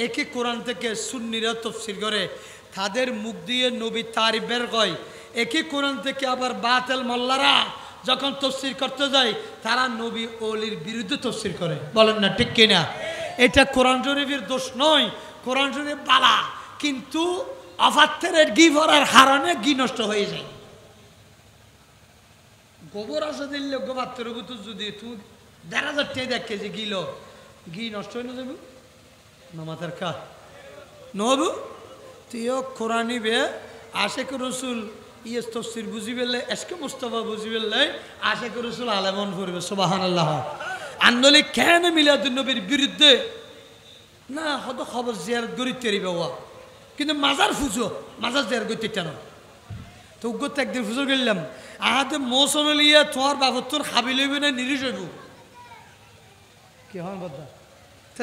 একই কোরআন থেকে সুন্নিরা তফসির করে, তাদের মুখ দিয়ে নবী তারিফ বের কয়। একই কোরআন থেকে আবার বাতেল মোল্লারা যখন তফসির করতে যায়, তারা নবী ওলির বিরুদ্ধে তফসির করে। বলেন না ঠিক কিনা? এটা কোরআন শরীফের দোষ নয়, কোরআন শরীফ বালা, কিন্তু অফাত্তের ঘি ভরার হারণে ঘি নষ্ট হয়ে যায়। গোবর আসা দিলে গোবাত্তর ভিতর যদি তুমি ১,৫০০ টাকা দেখে যে গিল ঘি নষ্ট হয়ে না যাবো না মাথার কা নহবু। তুইও কোরআনি বে আশেক রসুল ইয়েস তফসির বুঝি পেলে, এসকে মুস্তফা বুঝি পেলে আশেক রসুল আলেমন করবে। সুবহানাল্লাহ। আন্দোলন কেন মিলাদুন নবীর বিরুদ্ধে না হত খবর জিয়ারত করি তেরি বাবা, কিন্তু মাজার ফুজো মাজার জিয়ারত করতে কেন তো উগ্রত একদিন ফুজো গেলাম আহাতে মৌসুম লিয়ে তোমার বাবর তোর খাবি লইবে না নিরিশ হইব কি হন বদা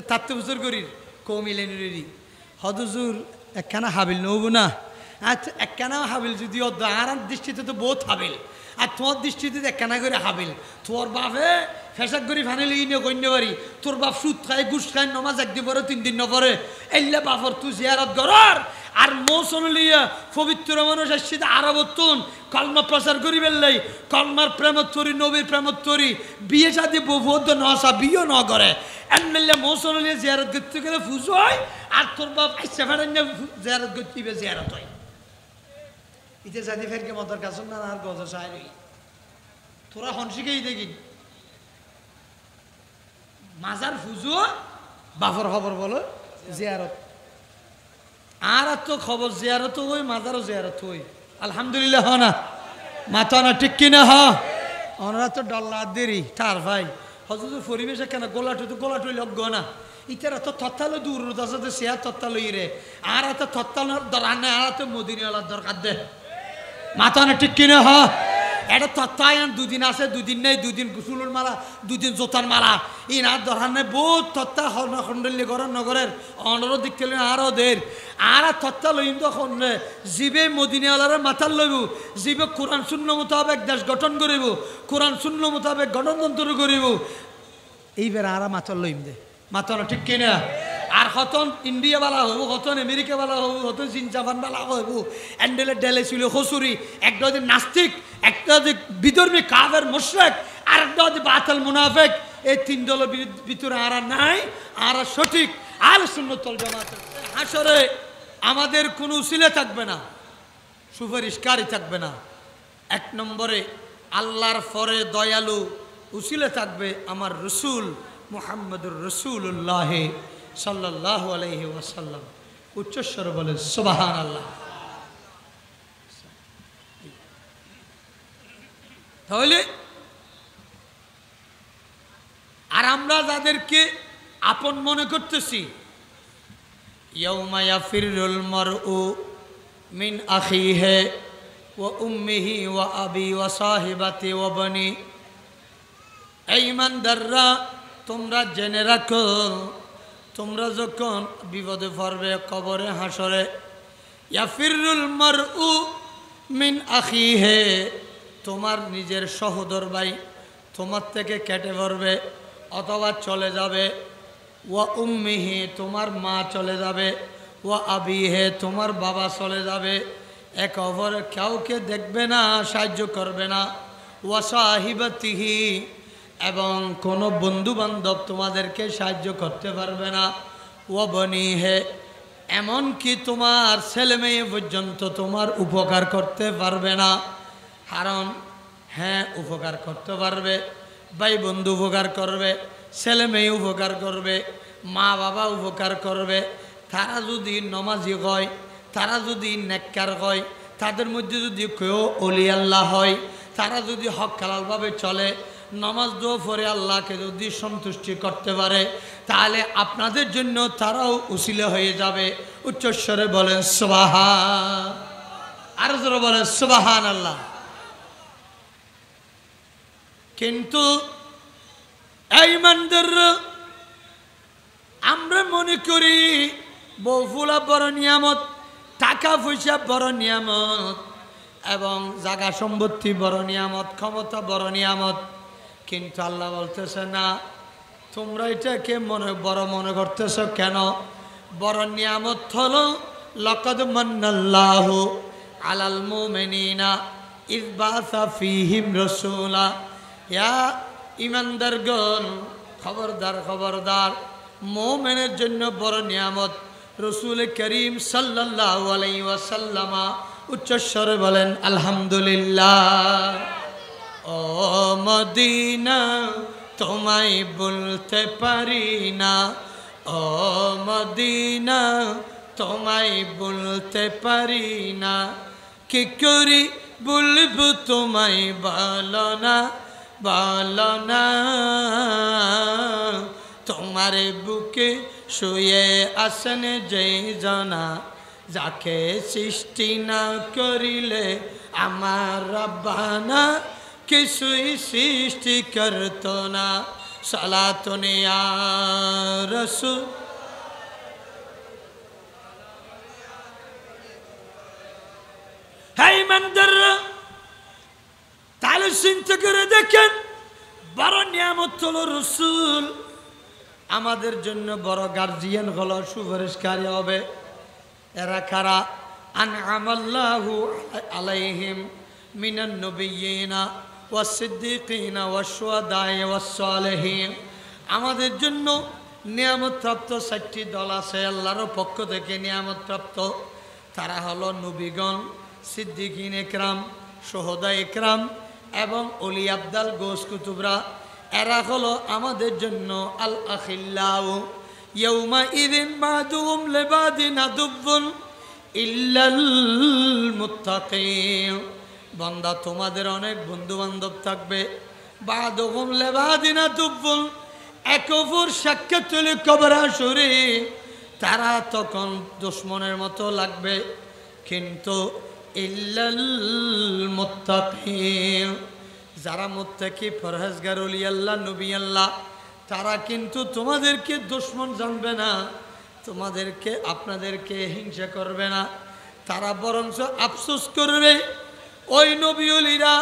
তাতে ফুজোর করি কমিলে নিরি হদুজুর একখানা হাবিল নব না। আচ্ছা একখানা হাবিল যদি আর দৃষ্টিতে তো বহুত হাবিল, আর তোমার দৃষ্টিতে একখানা করে হাবিল। তোর বাপে ফেসাক করি ফানি লিয়ে নিয়ে কইন্য পারি, তোর বাপ সুদ খায় ঘুষ খায় নমাজ একদিন পরে 3 দিন নপরে এল্লা বাপর তুই জিয়ারত করার। আর মৌসুম লিয়া পবিত্র মানুষ আসছে আরবতুন কলমা প্রচার করি বেললাই, কলমার প্রেমত্তরি নবীর প্রেমত্তরি বিয়ে সাদি বহুত নসা বিয়ে ন করে এমএলএ মৌসুম লিয়া জিয়ারত করতে গেলে ফুজো হয়, আর তোর বাপ আইসা ফেরান জিয়ারত করতে জিয়ারত হয়। ইতে সাদি ফেরকে মতার কাছে না আর গজা চাই তোরা হনসিকেই দেখি মাজার ফুজো বাফর খবর বলো জিয়ারত, আর তো খবর জিয়ারত হই মাজারও জিয়ারত হই। আলহামদুলিল্লাহ হ না মাথা না ঠিক কিনা হ ওনারা তো ডল্লা দেরি তার ভাই হজুর পরিবেশে কেন গোলাটু তো গোলাটুই লগ্ন না ইতারা তো তত্তালো দূর আছে সে তত্তালো ইরে আর এত তত্তালোর দরকার নেই, আর তো মদিনাওয়ালার দরকার দে মাথা না ঠিক কিনা হ। এটা তত্ত্বায়ন 2 দিন আছে 2 দিন নেই, 2 দিন গুসুলুর মালা 2 দিন জোতার মালা ইনার দরকার নেই। বহুত তত্ত্বা খন্ডল্য করেন নগরের অনরও দেখতে আরও দের আর তত্ত্বা লইম তখন জীবে মদিনাওয়ালারা মাথার লইব, জীবে কোরআন শূন্য মোতাবেক দেশ গঠন করিব, কোরআন শূন্য মোতাবেক গণতন্ত্র করিব, এইবার আর মাথার লইম দে মাথা না ঠিক কিনা। আর হতন ইন্ডিয়া বালা হবো, হতন আমেরিকা বালা হবো, হতন চীন জাপান বালা হবো, অ্যান্ডেলে ডেলে ছিল হসুরি, একটা হচ্ছে নাস্তিক, একটা হচ্ছে বিধর্মী কাফের মুশরিক, আর একটা হচ্ছে বাতিল মুনাফিক। এই 3 দলের ভিতরে আর নাই, আর সঠিক আহলে সুন্নাত ওয়াল জামাত। হাসরে আমাদের কোনো উসিলা থাকবে না, সুপারিশকারী থাকবে না। 1 নম্বরে আল্লাহর পরে দয়ালু উসিলা থাকবে আমার রসুল মুহাম্মদুর রাসূলুল্লাহ সাল্লাল্লাহু আলাইহি ওয়াসাল্লাম। উচ্চস্বরে বলে সুবহানাল্লাহ। তাহলে আর আমরা যাদেরকে আপন মনে করতেছি, ইয়াউমা ইয়াফিরুল মারউ মিন আখিহি ওয়া উম্মিহি ওয়া আবি ওয়া সাহিবাতি ওয়া বানি। এই ইমানদাররা তোমরা জেনে রাখো, তোমরা যখন বিপদে পড়বে কবরে হাসরে, ইয়াফিরুল মারউ মিন আখিহি, তোমার নিজের সহোদর ভাই তোমার থেকে কেটে পড়বে অথবা চলে যাবে, ওয়া উম্মিহি, তোমার মা চলে যাবে, ওয়া আবিহি, তোমার বাবা চলে যাবে, এক অপরে কাউকে দেখবে না, সাহায্য করবে না, ওয়া সাহিবাতিহি, এবং কোনো বন্ধু বান্ধব তোমাদেরকে সাহায্য করতে পারবে না, ওয়া বনিহি, এমনকি তোমার ছেলে মেয়ে পর্যন্ত তোমার উপকার করতে পারবে না। কারণ হ্যাঁ উপকার করতে পারবে, ভাই বন্ধু উপকার করবে, ছেলে মেয়ে উপকার করবে, মা বাবা উপকার করবে, তারা যদি নমাজি হয়, তারা যদি নেককার হয়, তাদের মধ্যে যদি কেউ অলি আল্লাহ হয়, তারা যদি হক হালালভাবে চলে, নামাজ দোয়া পড়ে আল্লাহকে যদি সন্তুষ্টি করতে পারে, তাহলে আপনাদের জন্য তারাও উসিলা হয়ে যাবে। উচ্চস্বরে বলেন সুবহান, আর জোরে বলেন সুবহানাল্লাহ। কিন্তু এই ইমানদাররা আমরা মনে করি বহুফুলা বড় নিয়ামত, টাকা পয়সা বড় নিয়ামত, এবং জায়গা সম্পত্তি বড় নিয়ামত, ক্ষমতা বড় নিয়ামত। কিন্তু আল্লাহ বলতেছে না, তোমরা এটাকে বড় মনে করতেছ কেন? বড় নিয়ামত হলো লাকাদ মান্নাল্লাহু আলাল মুমিনিনা ইয বাসা ফীহিম রাসূলা। ইয়া ঈমানদারগণ, খবরদার খবরদার, মুমিনের জন্য বড় নিয়ামত রাসূল করিম সাল্লাল্লাহু আলাইহি ওয়াসাল্লাম উচ্চস্বরে বলেন আলহামদুলিল্লাহ। ও মদিনা তোমায় বলতে পারি না, ও মদিনা তোমায় বলতে পারি না, কি করি বলবো তোমায় বলো না, বলো না। তোমার বুকে শুয়ে আসেন যেই জনা, যাকে সৃষ্টি না করিলে আমার রব্বানা কিছুই সৃষ্টি করত না। সালাতুন ইয়া রাসূল। হাই মন্দররা, তাহলে চিন্তা করে দেখেন, বড় নিয়ামত হলো রাসূল। আমাদের জন্য বড় গার্জিয়ান হলো, সুপারিশকারী হবে। এরা কারা? আনআমাল্লাহু আলাইহিম মিনান নবিয়্যিনা ওয়াস সিদ্দিকিনা ওয়াশ শুহাদায়ে ওয়াস সালিহিন। আমাদের জন্য নিয়ামত প্রাপ্ত 4টি দল আছে আল্লাহর পক্ষ থেকে নিয়ামত প্রাপ্ত। তারা হলো নবীগণ, সিদ্দিকিন ইকরাম, শুহাদা ইকরাম এবং ওলি আবদাল গোস কুতুবরা। এরা হলো আমাদের জন্য আল আখিল্লাউ ইয়াউমা ইযিন বাদুহুম লিবাদিন আদুবুন ইল্লাল মুত্তাকিন। বান্দা, তোমাদের অনেক বন্ধু বান্ধব থাকবে, বাদুহুম লিবাদিন আদুবুন, এক অপর সাক্ষাৎ হলে কবর হাসরে তারা তখন দুশমনের মতো লাগবে, কিন্তু ইল্লাল মুত্তাকিন, যারা মুত্তাকি, পরহেজগার, ওলি আল্লাহ, নবী আল্লাহ, তারা কিন্তু তোমাদেরকে দুশমন জানবে না, তোমাদেরকে আপনাদেরকে হিংসা করবে না। তারা বরঞ্চ আফসোস করবে, ওই নবী ওলিরা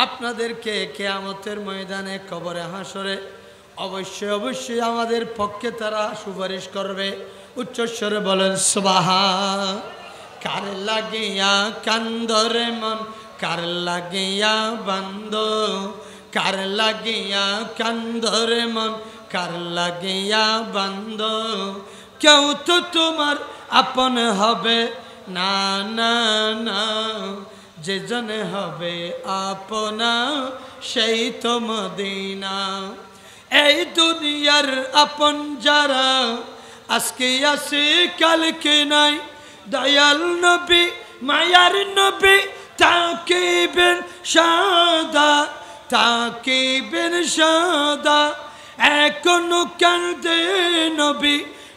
আপনাদেরকে কিয়ামতের ময়দানে, কবরে হাসরে অবশ্যই অবশ্যই আমাদের পক্ষে তারা সুপারিশ করবে। উচ্চস্বরে বলেন সুবহান। কার লাগিয়া কান্দরে মন, কার লাগিয়া বান্দ, কার লাগিয়া কান্দরে মন, কার লাগিয়া বান্দ, কেউ তো তোমার আপন হবে না, না না, যে জনে হবে আপনা সেই তো মদিনা। এই দুনিয়ার আপন যারা আজকে আছে কালকে নাই, দয়াল নবী মায়ার নবী তাকিবেন সাদা, তাকিবেন সাদা, এখনো কান্দে নবী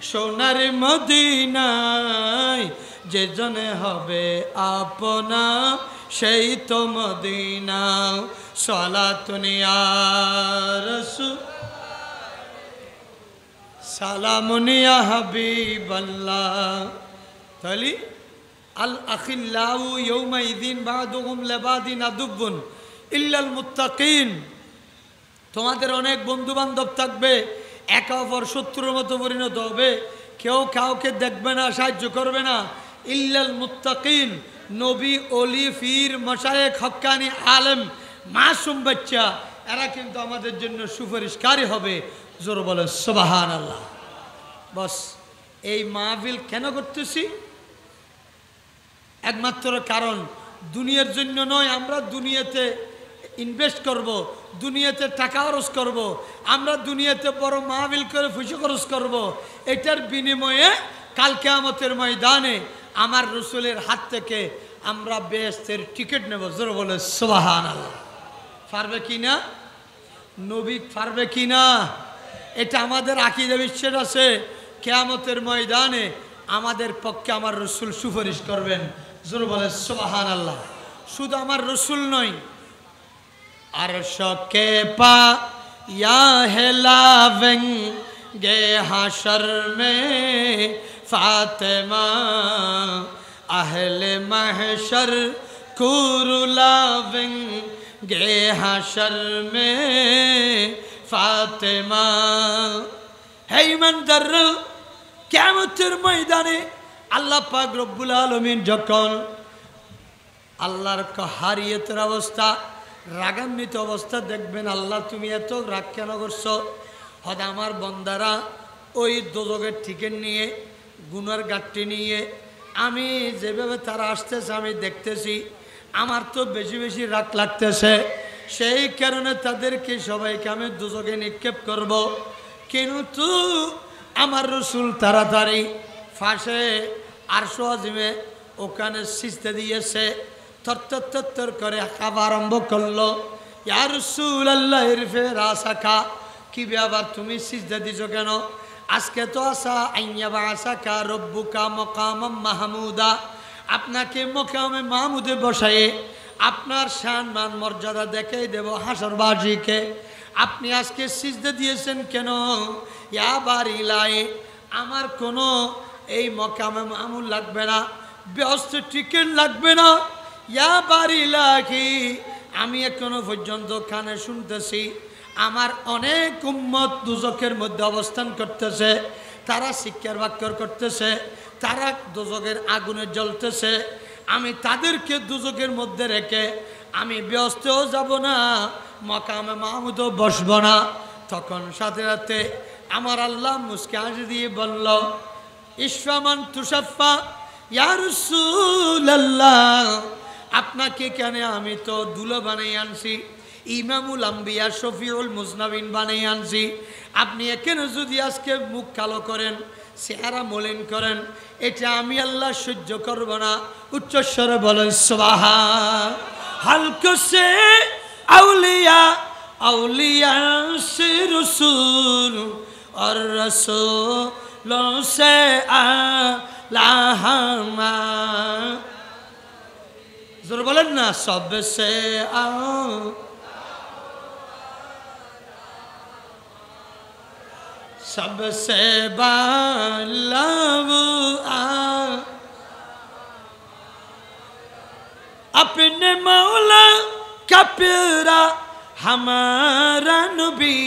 সোনার মদিনায়, যে জনে হবে আপনা সেই তো মদিনা। সালাতুন ইয়া রাসূল, সালামুন ইয়া হাবিবাল্লাহ। তাহলে আল আখিল্লাউ ইয়াউমা ইযিন বাদুহুম লিবাদিন আদুবুন ইল্লাল মুত্তাকিন। তোমাদের অনেক বন্ধু বান্ধব থাকবে, একে অপর শত্রুর মতো পরিণত হবে, কেউ কাউকে দেখবে না, সাহায্য করবে না। ইল্লাল মুত্তাকিন, নবী, ওলি, ফির, মাশায়েখ, হক্কানি, আলেম, মাসুম বাচ্চা, এরা কিন্তু আমাদের জন্য সুপারিশকারী হবে। জোর বলে সুবহানাল্লাহ। বস, এই মাহফিল কেন করতেছি? একমাত্র কারণ দুনিয়ার জন্য নয়। আমরা দুনিয়াতে ইনভেস্ট করব, দুনিয়াতে টাকা খরচ করব, আমরা দুনিয়াতে বড় মাহফিল করে পয়সা খরচ করব, এটার বিনিময়ে কাল কিয়ামতের ময়দানে আমার রাসূলের হাত থেকে আমরা বেহেশতের টিকিট নেব। জোর বলে সুবহানাল্লাহ। পারবে কি না? নবী পারবে কি না? এটা আমাদের আকীদা বিশ্বাস আছে, কিয়ামতের ময়দানে আমাদের পক্ষে আমার রাসূল সুপারিশ করবেন। জোর বলে সুবহানাল্লাহ। শুধু আমার রাসূল নয়, अर्श के पा या हिलावेंगे हाशर में फातिमा, अहले महशर को रुलावेंगे हाशर में फातिमा। है ईमानदार, কিয়ামতের ময়দানে আল্লাহ পাক রব্বুল আলামিন যখন আল্লাহর কাহারিয়তের অবস্থা, রাগান্বিত অবস্থা দেখবেন, আল্লাহ তুমি এত রাগ কেন করছো? হয়তো আমার বন্দারা ওই দোজকের টিকিট নিয়ে, গুনার গাঠটি নিয়ে, আমি যেভাবে তারা আসতেছে আমি দেখতেছি, আমার তো বেশি বেশি রাগ লাগতেছে, সেই কারণে তাদেরকে সবাইকে আমি দোজকে নিক্ষেপ করব। কিন্তু আমার রসুল তাড়াতাড়ি ফাঁসে আরশ আজিমে ওখানে সিজদা দিয়েছে, থর করে খাওয়া আরম্ভ করলো। ইয়া রাসূলুল্লাহ ইরফে রাসাকা, কি ব্যাপার তুমি সিজদা দিছো কেন? আজকে তো আসা আইয়া বাসাকা রব্বুকা মাকামাম মাহমুদা, আপনাকে মকামে মাহমুদে বসায়ে আপনার শান মান মর্যাদা দেখাই দেব হাসরবাজিকে। আপনি আজকে সিজদা দিয়েছেন কেন? ইয়া বারিলায়ে, আমার কোনো এই মকামে মাহমুদ লাগবে না, ব্যস্ত টিকিট লাগবে না। ইয়া বারিলাহি, আমি এখনো পর্যন্ত কানে শুনতেছি আমার অনেক উম্মত দুজকের মধ্যে অবস্থান করতেছে, তারা শিক্ষার বাক্যর করতেছে, তারা দুজকের আগুনে জ্বলতেছে। আমি তাদেরকে দুজকের মধ্যে রেখে আমি ব্যস্তও যাব না, মকামে মাহমুদও বসব না। তখন সাথে সাথে আমার আল্লাহ মুস্কি হাসি দিয়ে বলল, ইসফামান তুষাফা ইয়া রাসূলুল্লাহ, আপনাকে কেন আমি তো দুলো বানাই আনছি, ইমামুল আম্বিয়া শফিউল মুজনাবিন বানাই আনছি। আপনি এখানে যদি আজকে মুখ কালো করেন, চেহারা মলিন করেন, এটা আমি আল্লাহ সহ্য করব না। উচ্চস্বরে বলেন সুবহান। হালকো সে আউলিয়া আউলিয়া সে রসুল और रसूलों से आलाहमा, जोर बोलें ना, सबसे सबसे बालव अपने मौला का प्यारा हमारा नबी,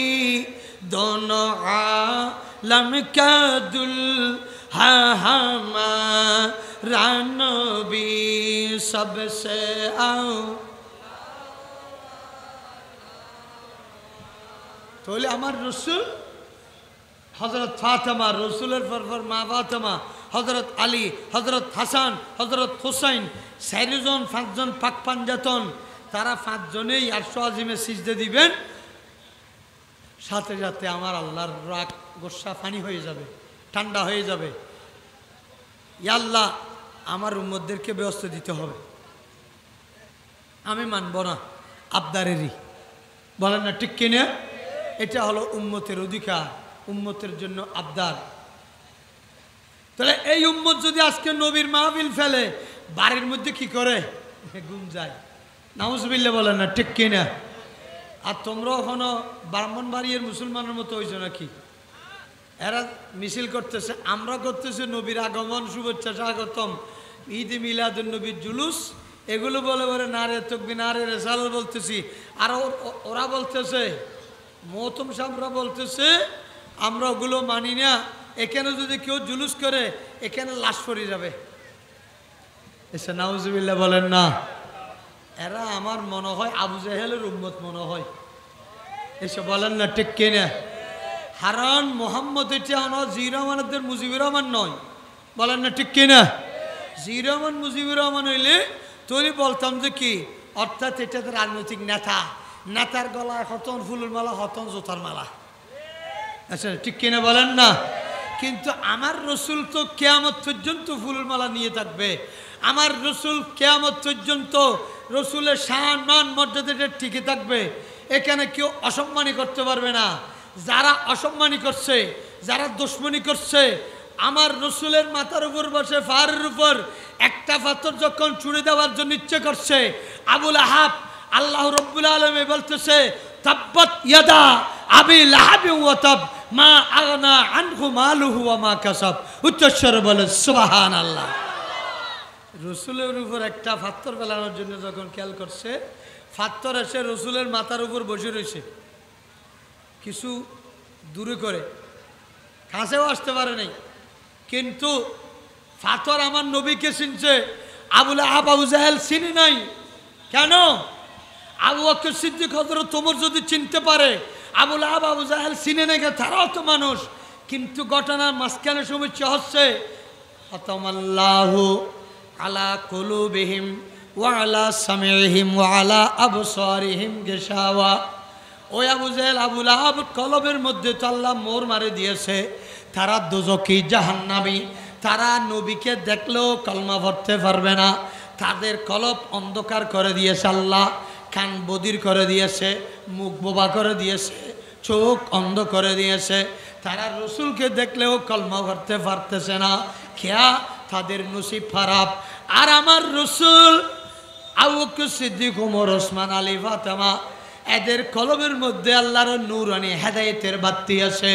दोनों आलम का दुल्हा हमारा नबी, सबसे आओ। तो আমার রসুল হযরত ফাতেমা, রসুলের পর মা ফাতেমা, হযরত আলী, হযরত হাসান, হযরত হুসাইন, চারজন পাঁচজন পাক পাঞ্জাতন, তারা পাঁচজনেই আরশ আজিমে সিজদা দিবেন। সাথে সাথে আমার আল্লাহর রাগ গোসা পানি হয়ে যাবে, ঠান্ডা হয়ে যাবে। ইয়া আল্লাহ, আমার উম্মতদেরকে ব্যবস্থা দিতে হবে, আমি মানব না আবদারেরই। বলেন না ঠিক কিনা? এটা হলো উম্মতের অধিকার, উম্মতের জন্য আবদার। তাহলে এই উম্মত যদি আজকে নবীর মাহফিল ফেলে, বাড়ির মধ্যে কি করে? গুম যায়। নাউজুবিল্লাহ বলেন না ঠিক কিনা? আর তোমরা এখনো ব্রাহ্মণবাড়িয়ার মুসলমানের মতো হয়েছ নাকি? এরা মিছিল করতেছে, আমরা করতেছে নবীর আগমন, শুভেচ্ছা, স্বাগতম, ঈদ মিলাদুন নবীর জুলুস, এগুলো বলে বলে নারে তকবীর, নারে রেসাল বলতেছি। আর ওরা বলতেছে, মহতম সাহেবরা বলতেছে, আমরা ওগুলো মানি না, এখানে যদি কেউ জুলুস করে এখানে লাশ পড়ে যাবে। এসে নাউজুবিল্লাহ বলেন না। এরা আমার মনে হয় আবু জাহেলের উম্মত মনে হয়। এসে বলেন না ঠিক কিনা? হারান মোহাম্মদ এটা আনা জির রহমানদের মুজিবুর রহমান নয়। বলেন না ঠিক কিনা? জির রহমান মুজিবুর রহমান হইলে তোরই বলতাম যে কি, অর্থাৎ এটা তো রাজনৈতিক নেতা, নেতার গলায় হতন ফুলের মালা, হতন জোতার মালা। আচ্ছা ঠিক কিনা বলেন না? কিন্তু আমার রসুল তো কিয়ামত পর্যন্ত ফুলের মালা নিয়ে থাকবে। আমার রসুল কিয়ামত পর্যন্ত রসুলের শান মান মর্যাদাটা টিকে থাকবে, এখানে কেউ অসম্মানী করতে পারবে না। যারা অসম্মানী করছে, যারা দুশমনী করছে, আমার রসুলের মাথার উপর বসে পাহাড়ের উপর একটা পাথর যখন ছুঁড়ে দেওয়ার জন্য ইচ্ছে করছে, আবুল আহাব, আল্লাহ রব্বুল আলামিন বলতেছে, তাব্বাত ইয়াদা আবি লাহাবি ওয়া তাব মা আগনা আনহু মালুহু ওয়া মা কাসাব। উচ্চস্বরে বলে সুবহানাল্লাহ। রসুলের উপর একটা পাথর ফেলানোর জন্য যখন খেয়াল করছে, পাথর এসে রসুলের মাথার উপর বসে রয়েছে, কিছু দূরে করে, কাছেও আসতে পারে নাই। কিন্তু পাথর আমার নবীকে চিনছে, আবুল আহাব আবু জাহেল চিনি নাই। কেন? আবু বকর সিদ্দিক হযরত ওমর যদি চিনতে পারে, আবুল আহাব আবু জাহেল চিনে না, তারাও তো মানুষ। কিন্তু ঘটনার মাঝখানে সমস্যা হচ্ছে, খতামাল্লাহু আলা কুলুবিহিম ওয়া আলা সামিহিম ওয়া আলা আবসারিহিম গিশাওয়া। ওই আবু জাহেল আবুল আহাব কলবের মধ্যে তো আল্লাহ মোর মারে দিয়েছে, তারা দোজখী জাহান্নামী। তারা নবীকে দেখলেও কলমা পড়তে পারবে না, তাদের কলব অন্ধকার করে দিয়েছে আল্লাহ, কান বধির করে দিয়েছে, মুখ বোবা করে দিয়েছে, চোখ অন্ধ করে দিয়েছে। তারা রসুলকে দেখলেও কলমা পড়তে পারতেছে না। খেয়া তাদের নসিব খারাপ। আর আমার রসুল, আবু বকর সিদ্দিক, ওমর, ওসমান, আলী, ফাতেমা, এদের কলবের মধ্যে আল্লাহর নূরানি হেদায়েতের বাতি আছে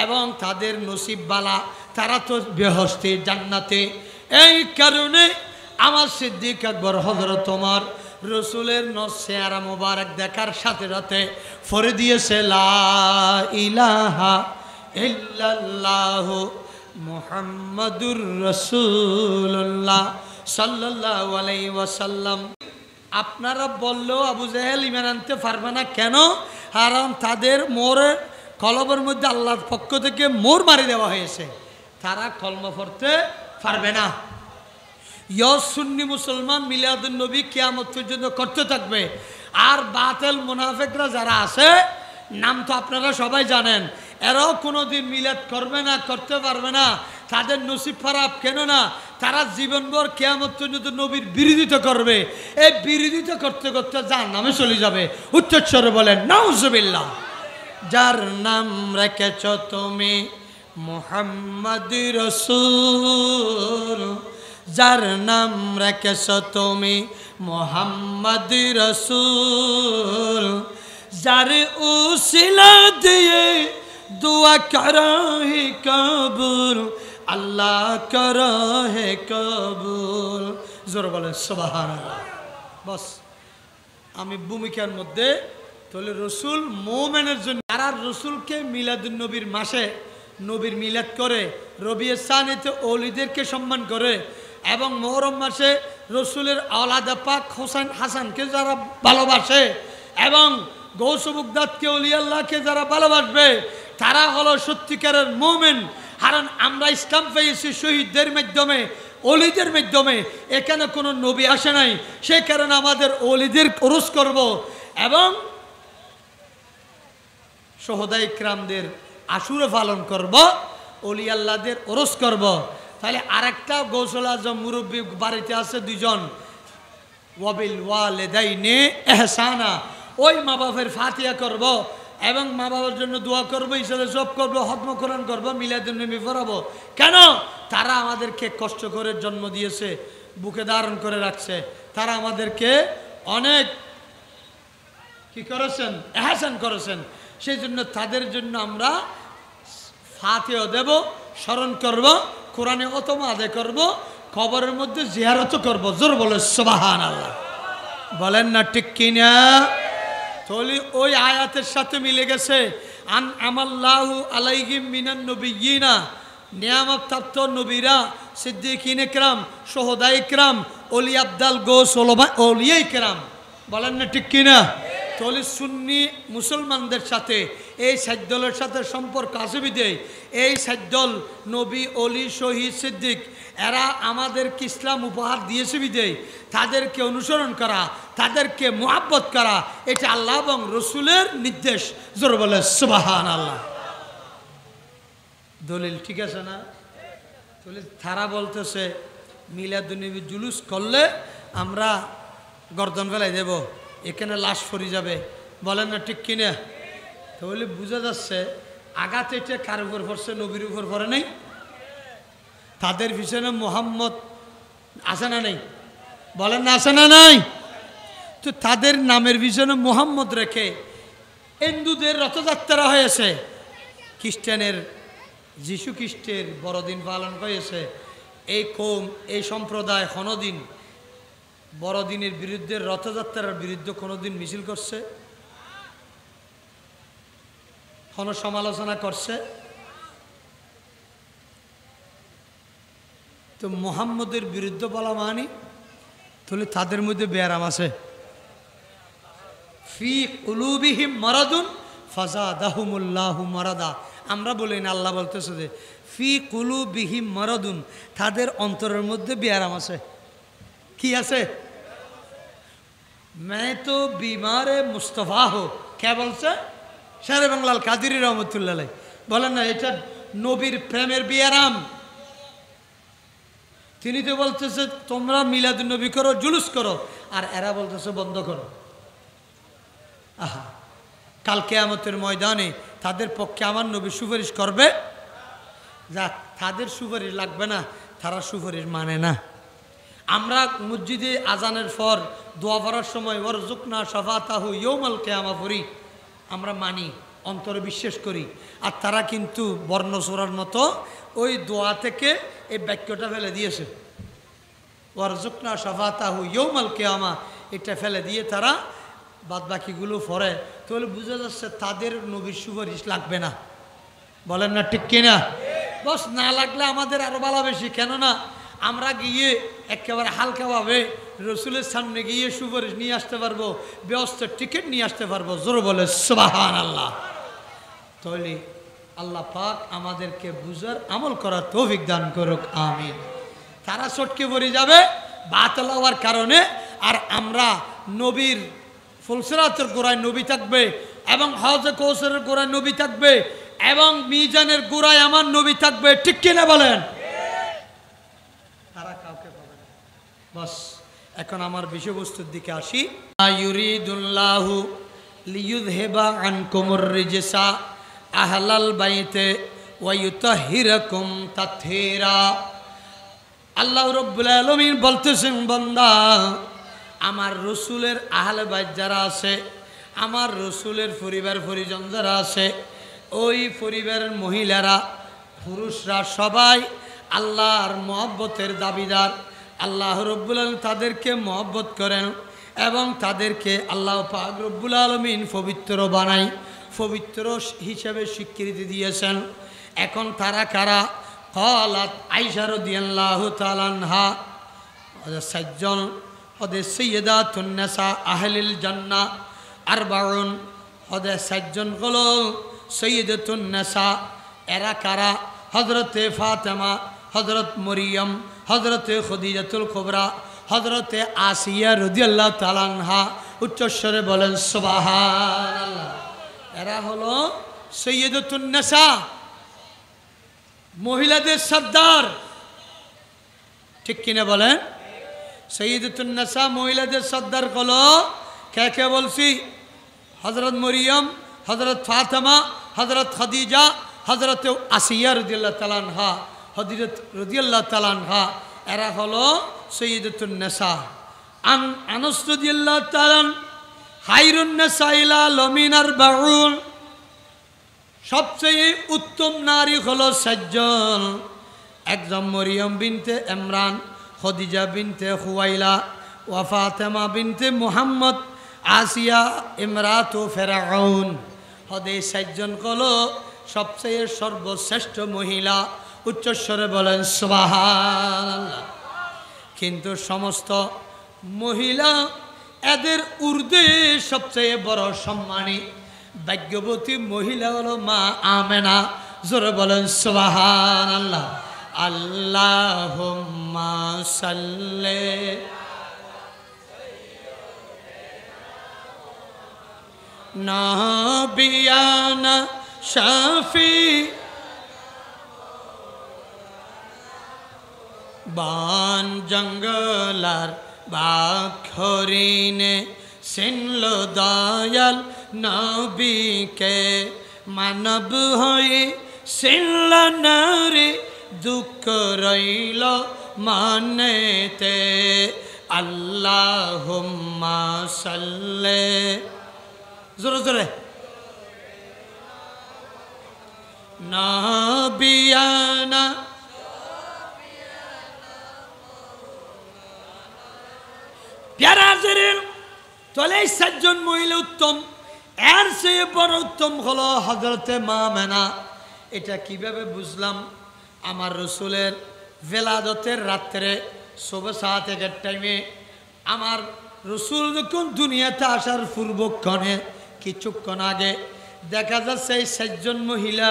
এবং তাদের নসিব বালা, তারা তো বেহেশতে জান্নাতে। এই কারণে আমার সিদ্দিক আকবর হযরত ওমর রসুলের চেহারা মোবারক দেখার সাথে সাথে ফরে দিয়েছে লা ইলাহা ইল্লাল্লাহু মুহাম্মাদুর রাসূলুল্লাহ সাল্লাল্লাহু আলাইহি ওয়াসাল্লাম। আপনারা বললেও আবু জাহেল ঈমান আনতে পারবে না। কেন? কারণ তাদের মোরের কলবের মধ্যে আল্লাহর পক্ষ থেকে মোর মারি দেওয়া হয়েছে, তারা কলমা পড়তে পারবে না। সুন্নি মুসলমান মিলাদুন নবী কিয়ামত পর্যন্ত করতে থাকবে। আর বাতিল মুনাফিকরা যারা আছে, নাম তো আপনারা সবাই জানেন, এরাও কোনোদিন মিলাদ করবে না, করতে পারবে না। তাদের নসিব খারাপ। কেন না? তারা জীবনভর কিয়ামত পর্যন্ত নবীর বিরোধিতা করবে। এই বিরোধিতা করতে করতে জাহান্নামে চলে যাবে। উচ্চস্বরে বলেন নাউজুবিল্লাহ। যার নাম রেখেছ তুমি মুহাম্মদ রাসূল, যার নাম রেখেছ তুমি মুহাম্মদ রাসূল, যার উসিলা দিয়ে দুয়া করা হে কবুল, আল্লাহ করা হে কবুল। জোরে বলেন সুবহানাল্লাহ। বস আমি ভূমিকার মধ্যে তাহলে রসুল মোমেনের জন্য যারা রসুলকে মিলাদুন নবীর মাসে নবীর মিলাদ করে, রবিউল সানিতে ওলিদেরকে সম্মান করে এবং মুহররম মাসে রসুলের আওলাদে পাক হোসেন হাসানকে যারা ভালোবাসে এবং গৌস বুগদাদকে ওলি আল্লাহকে যারা ভালোবাসবে, তারা হলো সত্যিকারের মুমিন। কারণ আমরা ইসলাম পেয়েছি শহীদদের মাধ্যমে, ওলিদের মাধ্যমে। এখানে কোনো নবী আসে নাই, সেই কারণে আমাদের ওলিদের উরুস করব এবং শহদা ইকরামদের আশুরা পালন করব, ওলি আল্লাহদের উরুস করব। তাহলে আরেকটা গৌসুল আজম মুরব্বী বাড়িতে আছে দুজন, ওয়াবিল ওয়ালিদাইনি ইহসানা, ওই মা বাবার ফাতিহা করব এবং মা বাবার জন্য দোয়া করব, ইসলাম সব করব, খতম কোরআন করব, মিলাদুন নবী পড়াবো। কেন? তারা আমাদেরকে কষ্ট করে জন্ম দিয়েছে, বুকে ধারণ করে রাখছে, তারা আমাদেরকে অনেক কি করেছেন, ইহসান করেছেন। সেই জন্য তাদের জন্য আমরা ফাতিহা দেব, স্মরণ করব, কোরআনে খতম আদায় করব, কবরের মধ্যে জিয়ারত করব। জোর বলে সুবহানাল্লাহ। বলেন না ঠিক কিনা? তাহলে ওই আয়াতের সাথে মিলে গেছে আন আমাল্লাহু আলাইহিম মিনান নবিয়িনা, নিয়ামত প্রাপ্ত নবীরা, সিদ্দিকিন ইকরাম, শুহাদা ইকরাম, ওলি আবদাল, গোস ওলিয়া ইকরাম। বলেন না ঠিক কিনা? তাহলে সুন্নি মুসলমানদের সাথে এই সাদ্দলের সাথে সম্পর্ক আছে বিদেয় এই সাদ্দল নবী, অলি, শহীদ, সিদ্দিক এরা আমাদেরকে ইসলাম উপহার দিয়েছে বিদেয় তাদেরকে অনুসরণ করা, তাদেরকে মুহাব্বত করা, এটা আল্লাহ এবং রসুলের নির্দেশ। জোরে বলে সুবহানাল্লাহ। দলিল ঠিক আছে না? তাহলে তারা বলতেছে মিলাদুন নবী জুলুস করলে আমরা গর্দন ফেলাই দেব, এখানে লাশ ফরি যাবে। বলেন না ঠিক কিনা? তাহলে বোঝা যাচ্ছে আঘাত এটা কার উপর পড়ছে? নবীর উপর পড়ে নাই। তাদের পিছনে মোহাম্মদ আছে না নেই? বলেন না আছে না নাই? তো তাদের নামের পিছনে মোহাম্মদ রেখে হিন্দুদের রথযাত্রা হয়েছে, খ্রিস্টানের যীশু খ্রিস্টের বড়দিন পালন হয়েছে। এই কৌম, এই সম্প্রদায় কোনোদিন বড়দিনের বিরুদ্ধে, রথযাত্রার বিরুদ্ধে কোনোদিন মিছিল করছে? কোনো সমালোচনা করছে? তো মুহাম্মদের বিরুদ্ধে বলা মানে তাহলে তাদের মধ্যে ব্যারাম আছে। ফি কুলুবিহিম মারাদুন ফাজাদাহুমুল্লাহু মারাদা। আমরা বলি না, আল্লাহ বলতেছে যে ফি কুলুবিহিম মারাদুন, তাদের অন্তরের মধ্যে ব্যারাম আছে। কি আছে? मैं तो बीमार मुस्तफ़ा हो। क्या বলছে? শেরে বাংলাল কাদিরি রহমতুল্লাহ আলাইহি বলেন না এটা নবীর প্রেমের বিয়ারাম। তিনি তো বলতেছে তোমরা মিলাদুন নবী করো, জুলুস করো, আর এরা বলতেছে বন্ধ করো। আহা, কাল কিয়ামতের ময়দানে তাদের পক্ষে আমার নবী সুপারিশ করবে? যাক, তাদের সুপারিশ লাগবে না, তারা সুপারিশ মানে না। আমরা মসজিদে আজানের পর দোয়া পড়ার সময় ওয়ারজুকনা শাফাতাহু ইয়াউমাল কিয়ামা পড়ি, আমরা মানি, অন্তরে বিশ্বাস করি। আর তারা কিন্তু বর্ণসূরার মতো ওই দোয়া থেকে এই বাক্যটা ফেলে দিয়েছে, ওয়ারজুকনা শাফাতাহু ইয়াউমাল কিয়ামা, এটা ফেলে দিয়ে তারা বাদ বাকিগুলো পড়ে। তাহলে বোঝা যাচ্ছে তাদের নবীর সুপারিশ লাগবে না। বলেন না ঠিক কিনা? বস না লাগলে আমাদের আরো ভালো বেশি। কেননা আমরা গিয়ে একেবারে হালকাভাবে রসুলের সামনে গিয়ে সুপারিশ নিয়ে আসতে পারবো, ব্যবস্থার টিকিট নিয়ে আসতে পারবো। জোর বলে সুবহানাল্লাহ। তাহলে আল্লাহ পাক আমাদেরকে বুঝার আমল করার তৌফিক দান করুক, আমিন। তারা চটকে পড়ে যাবে বাতিল হওয়ার কারণে, আর আমরা নবীর ফুলসিরাতের গোড়ায় নবী থাকবে, এবং হওজে কৌসরের গোড়ায় নবী থাকবে, এবং মিজানের গোড়ায় আমার নবী থাকবে। ঠিক কিনা বলেন? তারা কাউকে পাবে না। বাস এখন আমার বিষয়বস্তুর দিকে আসি। ইউরিদুল্লাহু লিইয়ুযহিবা আনকুমুর রিজসা আহলাল বাইতে ওয়া ইউতাহহিরাকুম তাতহীরা। আল্লাহ রাব্বুল আলামিন বলতেছেন, বান্দা, আমার রসুলের আহলে বাইত যারা আছে, আমার রসুলের পরিবার পরিজন যারা আছে, ওই পরিবারের মহিলারা পুরুষরা সবাই আল্লাহর মহব্বতের দাবিদার। আল্লাহ রব্বুল আলামিন তাদেরকে মহব্বত করেন এবং তাদেরকে আল্লাহ পাক রব্বুল আলামিন পবিত্র বানাই, পবিত্র হিসেবে স্বীকৃতি দিয়েছেন। এখন তারা কারা? ক্বালাত আয়েশা রাদিয়াল্লাহু তাআলা আনহা, সাতজন ওদের সাইয়্যিদাতুন নিসা আহলিল জান্নাহ আরবাউন, ওদের সাতজন হলো সাইয়্যিদাতুন নিসা। এরা কারা? হযরতে ফাতেমা, হযরত মরিয়ম, হযরতে খদিজাতুল কুবরা, হযরতে আসিয়া রাদিয়াল্লাহু তাআলা আনহা। উচ্চস্বরে বলেন সুবহানাল্লাহ। এরা হলো সাইয়্যিদাতুন নিসা, মহিলাদের সর্দার। ঠিক কিনা বলেন? সাইয়্যিদাতুন নিসা মহিলাদের সর্দার হলো কে কে বলছি? হযরত মরিয়ম, হযরত ফাতেমা, হযরত খদিজা, হযরত আসিয়া রাদিয়াল্লাহু তাআলা আনহা, হযরত রাদিয়াল্লাহু তাআলা আনহা। এরা হলো সাইয়্যিদাতুন নিসা। আনাস রাদিয়াল্লাহু তাআলা খায়রুন নিসা ইলা লমিনার বাউন, সবচেয়ে উত্তম নারী হলো সাতজন। একজন মরিয়ম বিনতে ইমরান, খদিজা বিনতে খুয়াইলা, ওয়া ফাতেমা বিনতে মুহাম্মদ, আসিয়া ইমরাতু ফিরআউন। হদে সাতজন হলো সবচেয়ে সর্বশ্রেষ্ঠ মহিলা। উচ্চস্বরে বলেন সুবহানাল্লাহ। কিন্তু সমস্ত মহিলা এদের ঊর্ধ্বে সবচেয়ে বড় সম্মানী ভাগ্যবতী মহিলা হলো মা আমেনা। জোরে বলেন সুবহানাল্লাহ। আল্লাহুম্মা সাল্লি নাবিয়ানা শাফি বান জঙ্গলার বাখরিনে সিনল দয়াল নবীকে, মানব হয়ে সিনল নারী দুঃখ রইল মানেতে। আল্লাহুম্মা সাল্লি, জোরে জোরে, নাবিয়ানা প্যারা জেরেন। তাহলে এই সাতজন মহিলা উত্তম, এর চেয়ে বড় উত্তম হলো হযরতে মা আমেনা। এটা কিভাবে বুঝলাম? আমার রসুলের ভেলাদতের রাত্রে সুবহ সাত একের টাইমে আমার রসুল যখন দুনিয়াতে আসার পূর্বক্ষণে কিছুক্ষণ আগে দেখা যাচ্ছে এই 6 জন মহিলা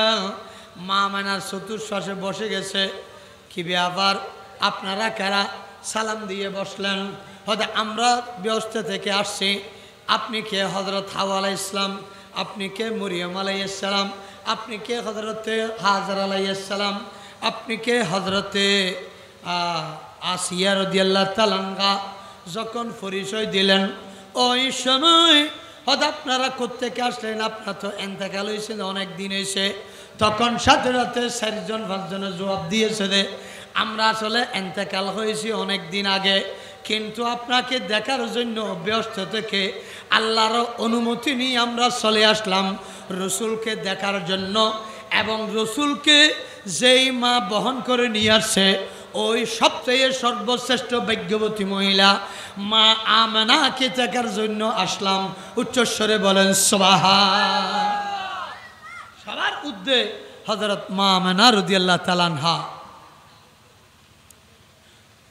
মা আমেনার চতুর্পাশে বসে গেছে। কি ব্যাপার, আপনারা কারা সালাম দিয়ে বসলেন? হয়তো আমরা ব্যস্ত থেকে আসছি। আপনি কে? হযরত হাওয়া আলাইহিস সালাম। আপনি কে? মরিয়ম আলাইহিস সালাম। আপনি কে? হযরতে হাজর আলাইহিস সালাম। আপনি কে? হযরতে আসিয়া রাদিয়াল্লাহু তাআলা আনহা। যখন পরিচয় দিলেন ওই সময় হয়তো আপনারা কোত্থেকে আসলেন, আপনার তো এন্তেকাল হয়েছে অনেক দিন হয়েছে। তখন সাথে সাথে 4 জন 5 জনের জবাব দিয়েছে যে আমরা আসলে এন্তেকাল হয়েছি অনেক দিন আগে, কিন্তু আপনাকে দেখার জন্য ব্যস্ত থেকে আল্লাহর অনুমতি নিয়ে আমরা চলে আসলাম রসুলকে দেখার জন্য। এবং রসুলকে যেই মা বহন করে নিয়ে আসছে ওই সবচেয়ে সর্বশ্রেষ্ঠ ভাগ্যবতী মহিলা মা আমেনাকে দেখার জন্য আসলাম। উচ্চস্বরে বলেন সুবহান। সবার উদ্দে হযরত মা আমেনা রাদিয়াল্লাহু তাআলা আনহা।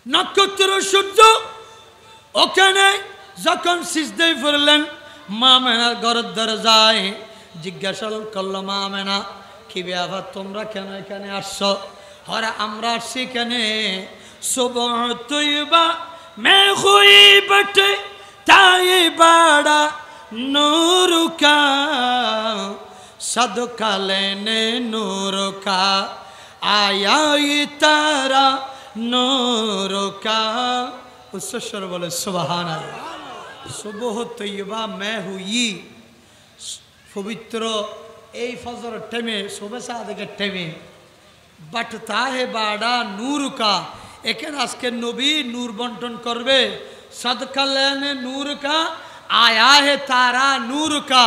নক্ষত্র সূর্য ওখানে যখন সিজদায় পড়লেন মা আমেনার ঘরের দরজায় জিজ্ঞাসা করল, মা আমেনা কি ব্যাপার, তোমরা কেন এখানে আসছো? হরে আমরা আসছি এখানে সুবহ তৈবা মে হুই বটে তাই বাড়া নূরুকা সদকা লেনে নূরুকা আয়া তারা নূরুকা। উচ্চস্বর বলে সুবহানাল্লাহ। সুবহ তৈবা মে হুই, পবিত্র এই ফজরের টাইমে সুবহ সাদেকের টাইমে বাটতা হে বাড়া নূর কা। এখানে আজকে নবী নূর বন্টন করবে। সদকা লেনে নূর কা আয়া হে তারা নূর কা।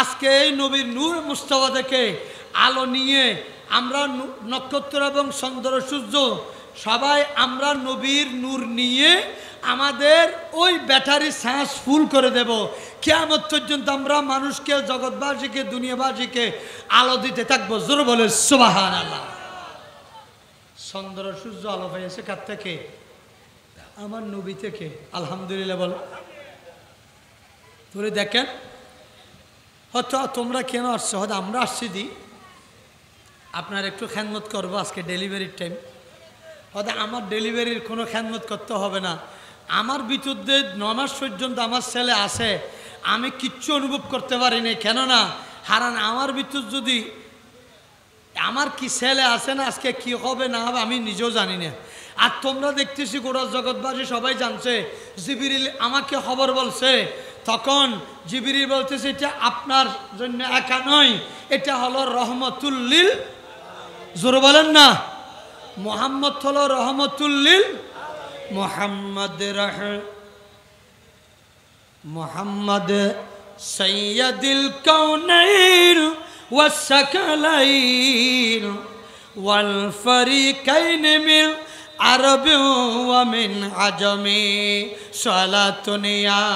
আজকে এই নবীর নূর মুস্তাফা থেকে আলো নিয়ে আমরা নক্ষত্র এবং চন্দ্র সূর্য সবাই আমরা নবীর নূর নিয়ে আমাদের ওই ব্যাটারি চার্জ ফুল করে দেব। কিয়ামত পর্যন্ত আমরা মানুষকে, জগৎবাসীকে, দুনিয়াবাসীকে আলো দিতে থাকবো। জোর বলে সুবহানাল্লাহ। চন্দ্র সূর্য আলো পেয়েছে কার থেকে? আমার নবী থেকে। আলহামদুলিল্লাহ বল। ধরে দেখেন হয়তো তোমরা কেন আসছো? হয়তো আমরা আসছি দি আপনার একটু খেদমত করবো আজকে ডেলিভারির টাইম। হয়তো আমার ডেলিভারির কোনো খেদমত করতে হবে না। আমার ভিতর দিয়ে 9 মাস পর্যন্ত আমার ছেলে আছে, আমি কিচ্ছু অনুভব করতে পারিনি। কেননা হারান আমার ভিতর যদি আমার কি ছেলে আছে না, আজকে কি হবে না হবে আমি নিজেও জানি না। আর তোমরা দেখতেছি গোটা জগৎবাসী সবাই জানছে। জিবরিল আমাকে খবর বলছে, তখন জিবরিল বলতেছে এটা আপনার জন্য একা নয়, এটা হলো রহমতুল লিল। জোরে বলেন না, মুহাম্মদ হলো রহমতুল লিল। মুহাম্মদ সৈয়দুল কাউনাইন والثقلين والفريقين من عرب ومن عجم صلاة يا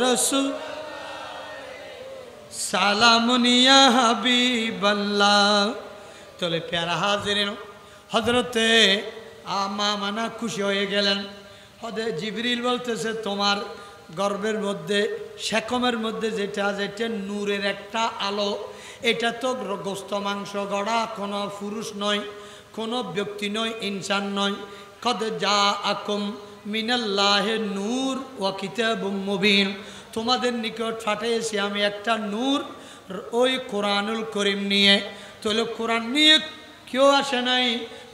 رسول سلام يا حبيب الله। তোলে প্যারা হাজিরিন, হযরতে মা আমেনা খুশি হয়ে গেলেন। হযরত জিবরিল বলতেছে তোমার গর্ভের মধ্যে শেকমের মধ্যে যেটা নূরের একটা আলো, এটা তো গোস্ত মাংস গড়া, কোনো পুরুষ নয়, কোনো ব্যক্তি নয়, ইনসান নয়। কদ জাআকুম মিনাল্লাহি নূর ওয়া কিতাবুম মুবিন, তোমাদের নিকট পাঠিয়েছি আমি একটা নূর, ওই কোরআনুল করিম নিয়ে। তাহলে কোরআন নিয়ে কেউ আসে নাই,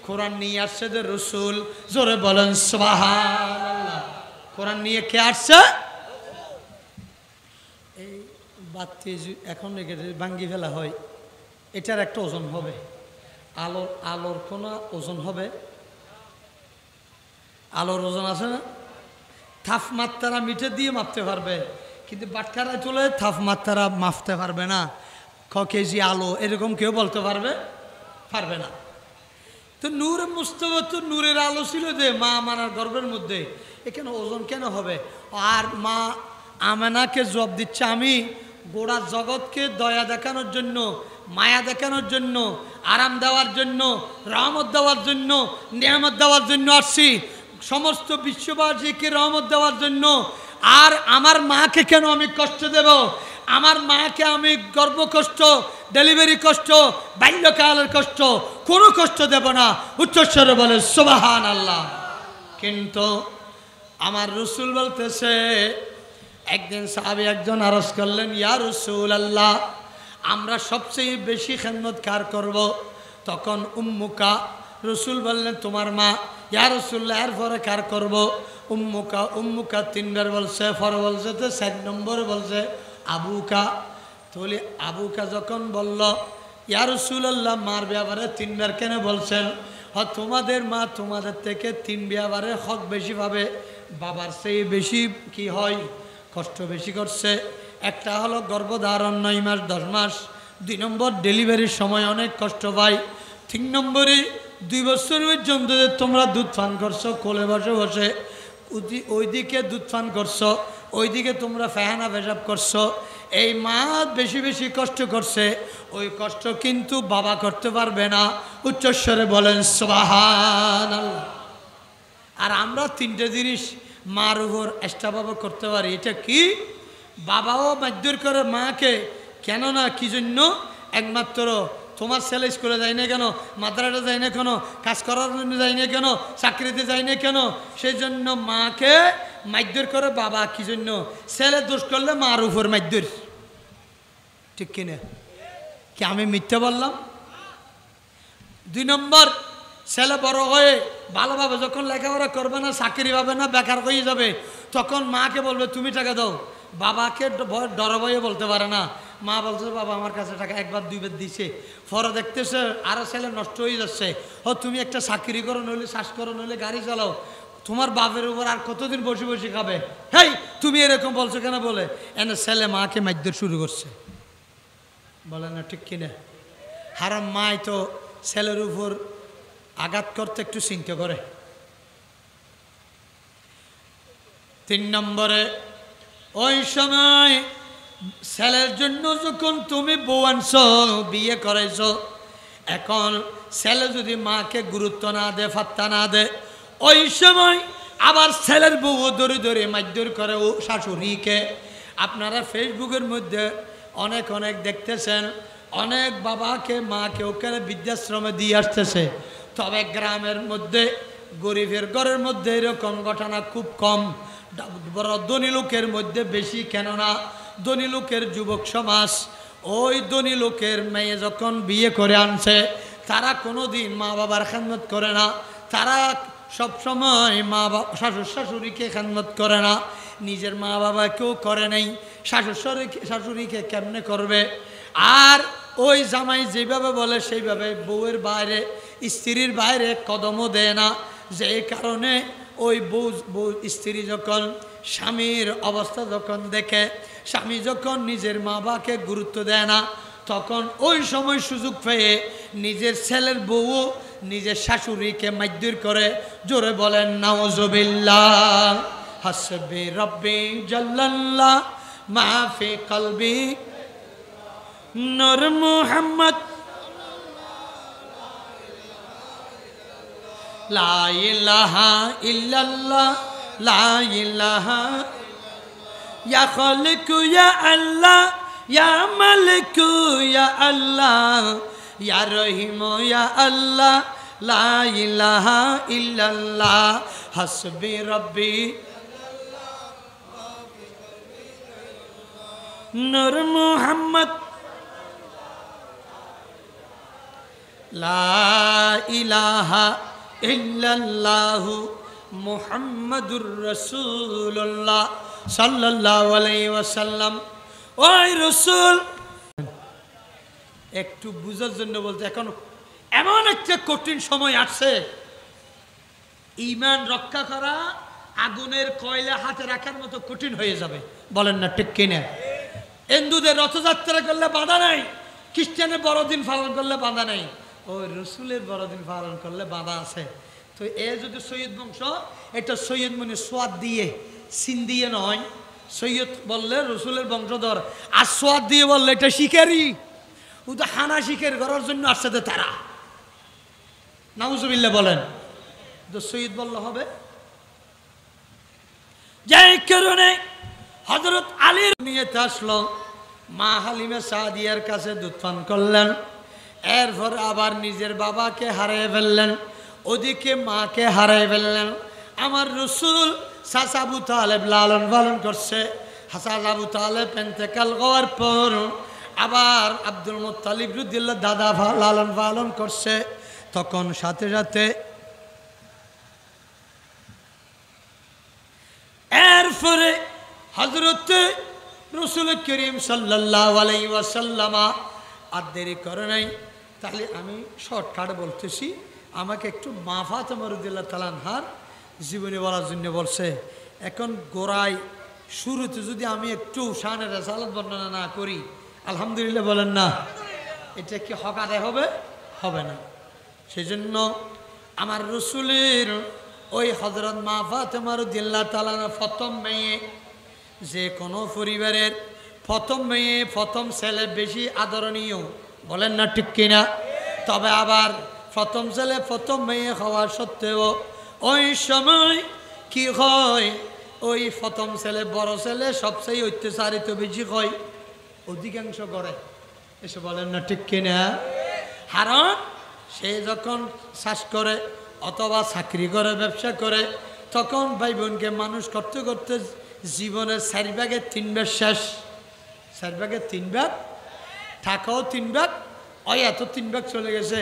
কোরআন নিয়ে আসছে যে রসুল। জোরে বলেন সুবহানাল্লাহ। কোরআন নিয়ে কে আসছে? এই বাতি এখন ভাঙ্গি ফেলা হয়, এটার একটা ওজন হবে। আলোর কোনো ওজন হবে? আলোর ওজন আছে না? তাপমাত্রা মিটার দিয়ে মাপতে পারবে, কিন্তু বাটখারা চলে তাপমাত্রা মাপতে পারবে না। ক কেজি আলো এরকম কেউ বলতে পারবে না। তো নূর মুস্তাফা তো নূরের আলো ছিল যে মা আমেনার গর্ভের মধ্যে, এখানে ওজন কেন হবে? আর মা আমেনাকে জবাব দিচ্ছে আমি গোড়া জগৎকে দয়া দেখানোর জন্য মায়া দেখানোর জন্য, আরাম দেওয়ার জন্য, রহমত দেওয়ার জন্য, নিয়ামত দেওয়ার জন্য আসছি, সমস্ত বিশ্ববাসীকে রহমত দেওয়ার জন্য। আর আমার মাকে কেন আমি কষ্ট দেব? আমার মাকে আমি গর্ভ কষ্ট, ডেলিভারি কষ্ট, বাল্যকালের কষ্ট, কোনো কষ্ট দেব না। উচ্চস্বরে বলে সুবহানাল্লাহ। কিন্তু আমার রসুল বলতেছে, একদিন সাহাবী একজন আরজ করলেন, ইয়া রাসূলুল্লাহ, আমরা সবচেয়ে বেশি খেদমত কার করব? তখন উম্মুকা, রসুল বললেন তোমার মা। ইয়া রাসূলুল্লাহ, এরপরে কার করব? উম্মুকা। উম্মুকা তিনবার বলছে, পরে বলছে তো 4 নম্বরে বলছে আবুকা। তাহলে আবুকা যখন বলল, ইয়া রাসূলুল্লাহ, মার ব্যাপারে 3বার কেন বলছেন? তোমাদের মা তোমাদের থেকে 3 ব্যাপারে হক বেশি পাবে, বাবার চেয়ে বেশি কি হয়, কষ্ট বেশি করছে। একটা হলো গর্ভধারণ 9 মাস 10 মাস, 2 নম্বর ডেলিভারির সময় অনেক কষ্ট পাই, 3 নম্বরে 2 বছর পর্যন্ত তোমরা দুধ পান করছো কোলে বসে বসে, ওইদিকে দুধ পান করছো, ওইদিকে তোমরা ফায়খানা পেশাব করছো। এই মা বেশি বেশি কষ্ট করছে, ওই কষ্ট কিন্তু বাবা করতে পারবে না। উচ্চস্বরে বলেন সুবহানাল্লাহ। আর আমরা 3টে জিনিস মার উপর এক্সট্রাভাবে করতে পারি। এটা কি? বাবাও মারধর করে মাকে, কেননা কি জন্য? একমাত্র তোমার ছেলে স্কুলে যায় না কেন, মাদ্রাসা যায় না কেন, কাজ করার জন্য যায় না কেন, চাকরিতে যায় না কেন, সেই জন্য মাকে মারধর করে বাবা। কি জন্য? ছেলে দোষ করলে মার উপর মারধর। ঠিক কিনা? কি আমি মিথ্যা বললাম? 2 নম্বর, ছেলে বড় হয়ে ভালোভাবে যখন লেখাপড়া করবে না, চাকরি পাবে না, বেকার হয়ে যাবে, তখন মাকে বলবে তুমি টাকা দাও। বাবাকে ডর ভয়ে বলতে পারে না। মা বলছে বাবা আমার কাছে টাকা 1 বার 2 বার দিছে, পরে দেখতেছে আরো ছেলে নষ্ট হয়ে যাচ্ছে, তুমি একটা চাকরি করো, নইলে চাষ করো, নইলে গাড়ি চালাও, তোমার বাপের উপর আর কতদিন বসে বসে খাবে? হেই তুমি এরকম বলছো কেন? বলে এনে ছেলে মাকে মারধর শুরু করছে। বলে না ঠিক কিনা? হারাম মাই তো ছেলের উপর আঘাত করতে একটু চিন্তা করে। 3 নম্বরে, ওই সময় ছেলের জন্য যখন তুমি বউ আনছো, বিয়ে করাইছো, এখন ছেলে যদি মাকে গুরুত্ব না দে, ফাত্তা না দে, ওই সময় আবার ছেলের বউ ধরে ধরে মারধর করে ও শাশুড়িকে। আপনারা ফেসবুকের মধ্যে অনেক অনেক দেখতেছেন, অনেক বাবাকে মাকে ওখানে বৃদ্ধাশ্রমে দিয়ে আসতেছে। তবে গ্রামের মধ্যে গরিবের ঘরের মধ্যে এরকম ঘটনা খুব কম, বড় ধনী লোকের মধ্যে বেশি। কেননা ধনী লোকের যুবক সমাজ ওই ধনী লোকের মেয়ে যখন বিয়ে করে আনছে, তারা কোনো দিন মা বাবার খেদমত করে না, তারা সবসময় মা বাবা শ্বশুর শাশুড়িকে খেদমত করে না, নিজের মা বাবাকেও করে নেই, শাশুড়িকে কেমনে করবে? আর ওই জামাই যেভাবে বলে সেইভাবে বউয়ের বাইরে, স্ত্রীর বাইরে কদমও দেয় না। যে কারণে ওই বউ স্ত্রী যখন স্বামীর অবস্থা যখন দেখে, স্বামী যখন নিজের মা বাবাকে গুরুত্ব দেয় না, তখন ওই সময় সুযোগ পেয়ে নিজের ছেলের বউ নিজের শাশুড়িকে মারধর করে। জোরে বলেন নাউজুবিল্লাহ। হাসবি রব্বি জাল্লাল্লাহ মা ফি কলবি নূর মুহাম্মদ লা ইলাহা ইল্লাল্লাহ লা ইলাহা ইয়া খালিকু ইয়া আল্লাহ ইয়া মালিকু ইয়া আল্লাহ ইয়া রহিমু ইয়া আল্লাহ লা ইলাহা ইল্লাল্লাহ হাসবি রব্বি নূর মুহাম্মদ লা ইলাহা ইল্লাল্লাহু মুহাম্মাদুর রাসূলুল্লাহ সাল্লাল্লাহু আলাইহি ওয়াসাল্লাম। ওই রাসূল একটু বুঝার জন্য বলতে, এখন এমন একটা কঠিন সময় আসছে, ঈমান রক্ষা করা আগুনের কয়লা হাতে রাখার মতো কঠিন হয়ে যাবে। বলেন না ঠিক কিনা? হিন্দুদের রথযাত্রা করলে বাধা নাই, খ্রিস্টানের বড়দিন পালন করলে বাধা নাই, ওই রসুলের বড়দিন পালন করলে বাধা আছে। তো এ যদি সৈয়দ বংশ, এটা সৈয়দ মানে সোয়াদ দিয়ে সিন দিয়ে নয়, সৈয়দ বললে রসুলের বংশধর, আর সোয়াদ দিয়ে বললে এটা শিকারি। ও তো হানাশিকের করার জন্য আসছে তো তারা, নাউজুবিল্লাহ বলেন, তো শহীদ বললে হবে। যাই কারণে হযরত আলীর নিয়েতে আসলো, মা হালিমা সাদিয়ার কাছে দুধ পান করলেন, এরপর আবার নিজের বাবাকে হারিয়ে ফেললেন, ওদিকে মাকে হারিয়ে ফেললেন। আমার রসুল চাচা আবু তালেব লালন পালন করছে, হাসান আবু তালেব ইন্তেকাল হওয়ার পর আবার আব্দুল মুত্তালিব রাদিয়াল্লাহু দাদা লালন পালন করছে। তখন সাথে সাথে এরপরে হযরত রাসূল করিম সাল্লাল্লাহু আলাইহি ওয়াসাল্লাম আর দেরি করে নাই। তাহলে আমি শর্টকাট বলতেছি, আমাকে একটু মা ফাতেমা রাদিয়াল্লাহু তাআলা আনহার জীবনী বলার জন্য বলছে। এখন গোড়ায় শুরুতে যদি আমি একটু শানের রেসালাত বর্ণনা না করি, আলহামদুলিল্লাহ বলেন না, এটা কি হক আদায় হবে? হবে না। সেজন্য আমার রসুলের ওই হযরত মা ফাতেমা রাদিয়াল্লাহু তাআলা প্রথম মেয়ে, যে কোনো পরিবারের প্রথম মেয়ে প্রথম ছেলে বেশি আদরণীয়, বলেন না ঠিক কিনা? তবে আবার প্রথম ছেলে প্রথম মেয়ে হওয়া সত্ত্বেও ওই সময় কি হয়, ওই প্রথম ছেলে বড় ছেলে সবচেয়ে অত্যাচারিত বেশি হয়, অধিকাংশ করে এসে, বলেন না ঠিক কিনা? কারণ সে যখন চাষ করে অথবা চাকরি করে ব্যবসা করে, তখন ভাই বোনকে মানুষ করতে করতে জীবনের 4/3 শেষ, 4/3 থাকাও 3 ওই এত 3 চলে গেছে।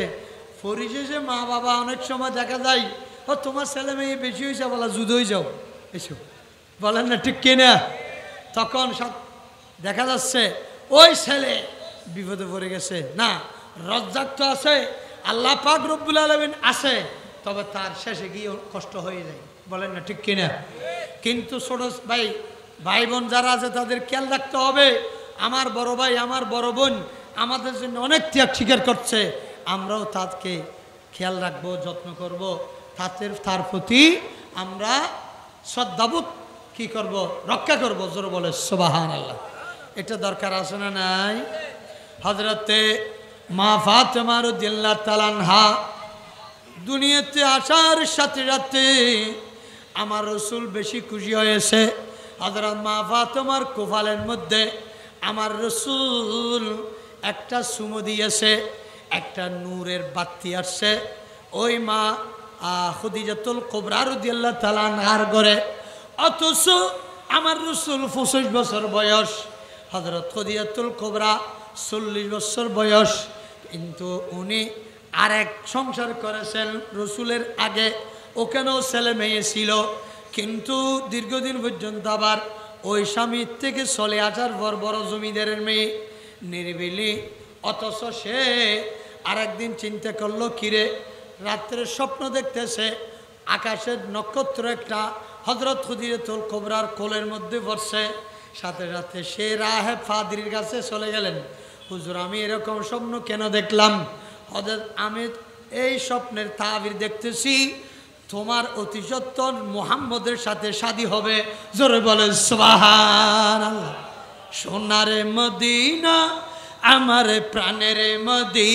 পরিশেষে মা বাবা অনেক সময় দেখা যায়, ও তোমার ছেলে মেয়ে বেশি হয়েছে, বলা যুদ্ধই যাও এসব, বলেন না ঠিক কিনা? তখন সব দেখা যাচ্ছে ওই ছেলে বিপদে পড়ে গেছে। না, রজ্জাক তো আছে, আল্লাহ পাক রব্বুল আলামিন আছে, তবে তার শেষে গিয়ে কষ্ট হয়ে যায়, বলেন না ঠিক কিনা? কিন্তু ছোট ভাই ভাই বোন যারা আছে তাদের খেয়াল রাখতে হবে। আমার বড় ভাই আমার বড় বোন আমাদের জন্য অনেক ত্যাগ স্বীকার করছে, আমরাও তাকে খেয়াল রাখবো, যত্ন করব, তার প্রতি আমরা শ্রদ্ধাবোধ কি করব, রক্ষা করব, জোর বলে সুবহানাল্লাহ। এটা দরকার আছে না নাই? হযরতে মা ফাতেমা রাদিয়াল্লাহু তাআলা আনহা দুনিয়াতে আসার সাথে সাথে আমার রসুল বেশি খুশি হয়েছে। হযরত মা ফাতেমার কোফালের মধ্যে আমার রসুল একটা সুমো দিয়েছে, একটা নূরের বাতি আসছে ওই মা খাদিজাতুল কুবরা রাদিয়াল্লাহু তাআলা আনহার ঘরে। অথচ আমার রসুল 25 বছর বয়স, হযরত খাদিজাতুল কুবরা 40 বছর বয়স, কিন্তু উনি আরেক সংসার করেছেন রসুলের আগে, ওখানেও ছেলে মেয়ে ছিল, কিন্তু দীর্ঘদিন পর্যন্ত আবার ওই স্বামীর থেকে চলে আসার পর বড় জমিদারের মেয়ে নিরিবিলি। অথচ সে আরেকদিন চিন্তা করলো, কিরে রাত্রে স্বপ্ন দেখতেছে আকাশের নক্ষত্র একটা হযরত খাদিজাতুল কুবরার কোলের মধ্যে পড়ছে। সাথে সাথে সে রাহে ফাদরির কাছে চলে গেলেন, হুজুর আমি এরকম স্বপ্ন কেন দেখলাম? হযরত আমি এই স্বপ্নের তাবির দেখতেছি তোমার অতি সত্বর মুহাম্মদের সাথে শাদী হবে, জোরে বলে সুবহানাল্লাহ। সোনারে মদিনা আমার প্রাণের মদি,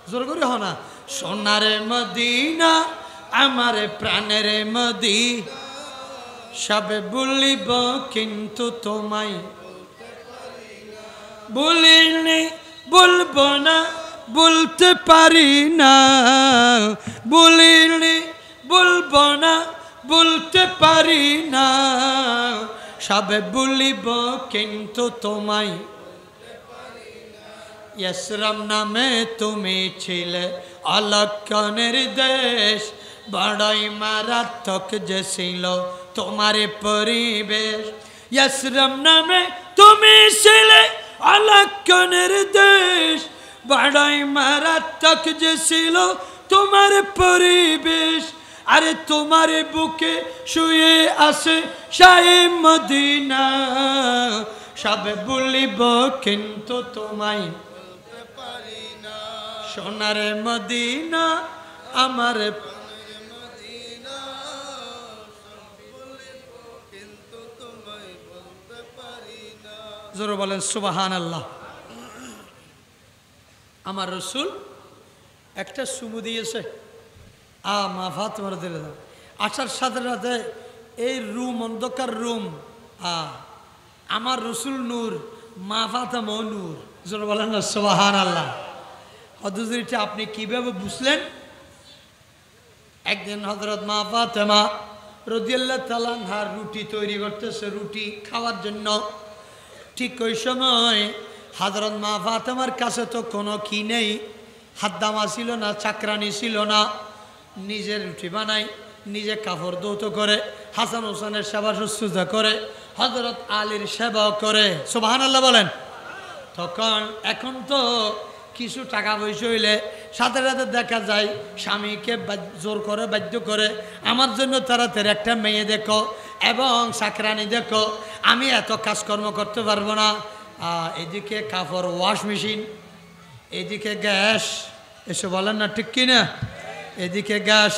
জোরে করে হ না, সোনারে মদিনা আমার প্রাণের মদি, সবে বলিব কিন্তু তোমায় বলিনি, বলবো না, বলতে পারি না, বলিনি বলবো না, বলতে পারি না, সবে বলিব কিন্তু তোমায়। ইয়াসরাম নামে তুমি ছিলে অলক্ষণের দেশ, বড়ই মারাত্মক যে ছিল তোমার পরিবেশ। ইয়াসরাম নামে তুমি ছিলে অলক্ষণের দেশ, বড়ই মারাত্মক যে ছিল তোমার পরিবেশ। আরে তোমার বুকে শুয়ে আছে শাহে মদিনা, সবে বলিব কিন্তু তোমায় বলতে পারি না। সোনার মদিনা আমার মদিনা, সবে বলিব কিন্তু তোমায় বলতে পারি না। জোরে বলেন সুবহানাল্লাহ। আমার রসুল একটা চুমু দিয়েছে, মা ফাতেমার দিলে দাও। আসার সাথে সাথে এই রুম, অন্ধকার রুম, আমার রসুল নূর, মা ফাতেমা নূর। যেন বলেন না সুবহানাল্লাহ। হযরত আপনি কিভাবে বুঝলেন? একদিন হযরত মা ফাতেমা রাদিয়াল্লাহু তাআলা আনহার রুটি তৈরি করতেছে, রুটি খাওয়ার জন্য। ঠিক ওই সময় হযরত মা ফাতেমার কাছে তো কোনো কি নেই, হাদ্দামা ছিল না, চাকরানি ছিল না। নিজে রুটি বানাই, নিজে কাপড় ধৌত করে, হাসান হোসেনের সেবা শুশ্রূষা করে, হযরত আলীর সেবাও করে। সুবহানাল্লাহ বলেন। তখন এখন তো কিছু টাকা পয়সা হইলে সাথে সাথে দেখা যায় স্বামীকে জোর করে, বাধ্য করে, আমার জন্য তাড়াতাড়ি একটা মেয়ে দেখো এবং চাকরানি দেখো, আমি এত কাজকর্ম করতে পারবো না। এদিকে কাপড় ওয়াশ মেশিন, এদিকে গ্যাস, এসে বলেন না ঠিক কিনা? এদিকে গ্যাস,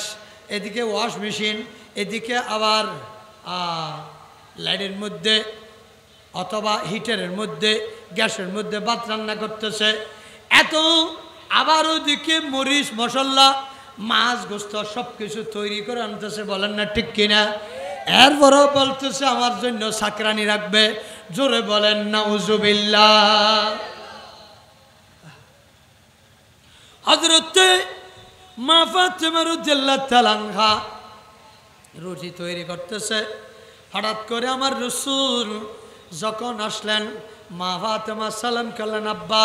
এদিকে ওয়াশ মেশিন, এদিকে আবার লাইটের মধ্যে অথবা হিটারের মধ্যে, গ্যাসের মধ্যে ভাত রান্না করতেছে। এত আবার ওদিকে মরিচ, মশলা, মাছ, গোস্ত সব কিছু তৈরি করে আনতেছে। বলেন না ঠিক কিনা? এরপরও বলতেছে আমার জন্য চাকরানি রাখবে। জোরে বলেন নাউজুবিল্লাহ। হযরত মা ফাতেমা রাদিয়াল্লাহু তাআলা আনহা রুটি তৈরি করতেছে। হঠাৎ করে আমার রাসূল যখন আসলেন, মা ফাতেমা সালাম করলেন, আব্বা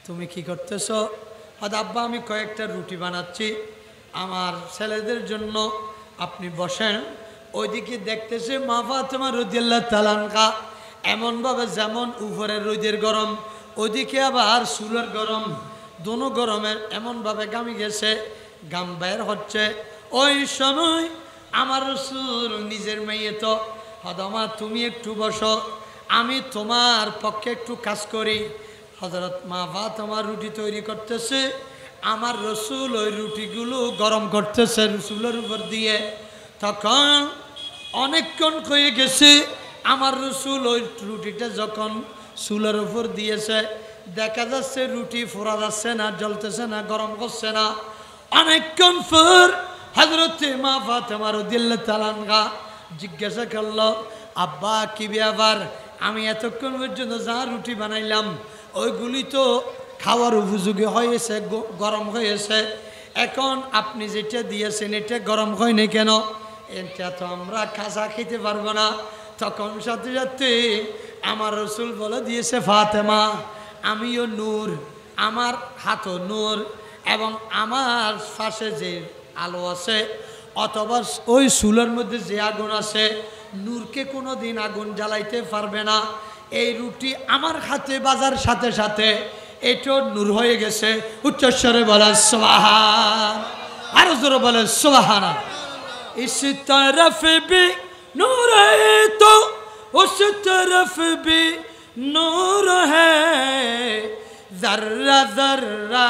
তুমি কি করতেছো? আব্বা আমি কয়েকটা রুটি বানাচ্ছি আমার ছেলেদের জন্য, আপনি বসেন। ওইদিকে দেখতেছে মা ফাতেমা রাদিয়াল্লাহু তাআলা আনহা এমনভাবে যেমন উপরে রোদের গরম, ওইদিকে আবার চুলের গরম, দোনো গরমের এমনভাবে ঘামি গেছে, ঘাম বের হচ্ছে। ওই সময় আমার রাসূল নিজের মেয়ে তো, হদমা তুমি একটু বসো, আমি তোমার পক্ষে একটু কাজ করি। হযরত মা ফাতেমা রুটি তৈরি করতেছে, আমার রাসূল ওই রুটিগুলো গরম করতেছে রাসূলের উপর দিয়ে। তখন অনেকক্ষণ হয়ে গেছে, আমার রাসূল ওই রুটিটা যখন চুলের উপর দিয়েছে, দেখা যাচ্ছে রুটি ফোড়া যাচ্ছে না, জ্বলতেছে না, গরম করছে না। অনেকক্ষণ পর হযরত মা ফাতেমা রাদিয়াল্লাহু তাআলা আনহা জিজ্ঞাসা করলো, আব্বা কি ব্যাপার? আমি এতক্ষণ পর্যন্ত যা রুটি বানাইলাম ওইগুলি তো খাওয়ার উপযোগী হয়েছে, গরম হয়েছে, এখন আপনি যেটা দিয়েছেন এটা গরম হয়নি কেন? এটা তো আমরা কাঁচা খেতে পারবো না। তখন সাথে সাথে আমার রাসূল বলে দিয়েছে, ফাতেমা আমিও নূর, আমার হাতও নূর, এবং আমার পাশে যে আলো আছে অথবা ওই চুলের মধ্যে যে আগুন আছে, নূরকে কোনো দিন আগুন জ্বালাইতে পারবে না। এই রুটি আমার হাতে বাজার সাথে সাথে এটাও নূর হয়ে গেছে। উচ্চস্বরে বলে সুবহান, আরো জোরে বলে সুবহান। इस तरफ भी नूर है तो उस तरफ भी नूर है, जर्रा जर्रा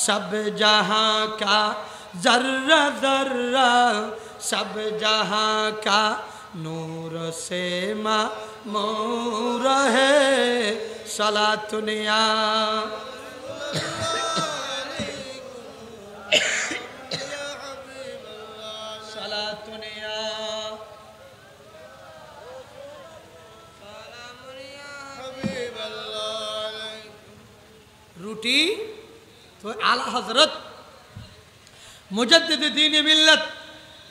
सब जहां का, जर्रा जर्रा सब जहां का नूर से मामूर है सलातुनिया। রুটি তো আলা হযরত মুজাদ্দিদ দ্বীন মিল্লাত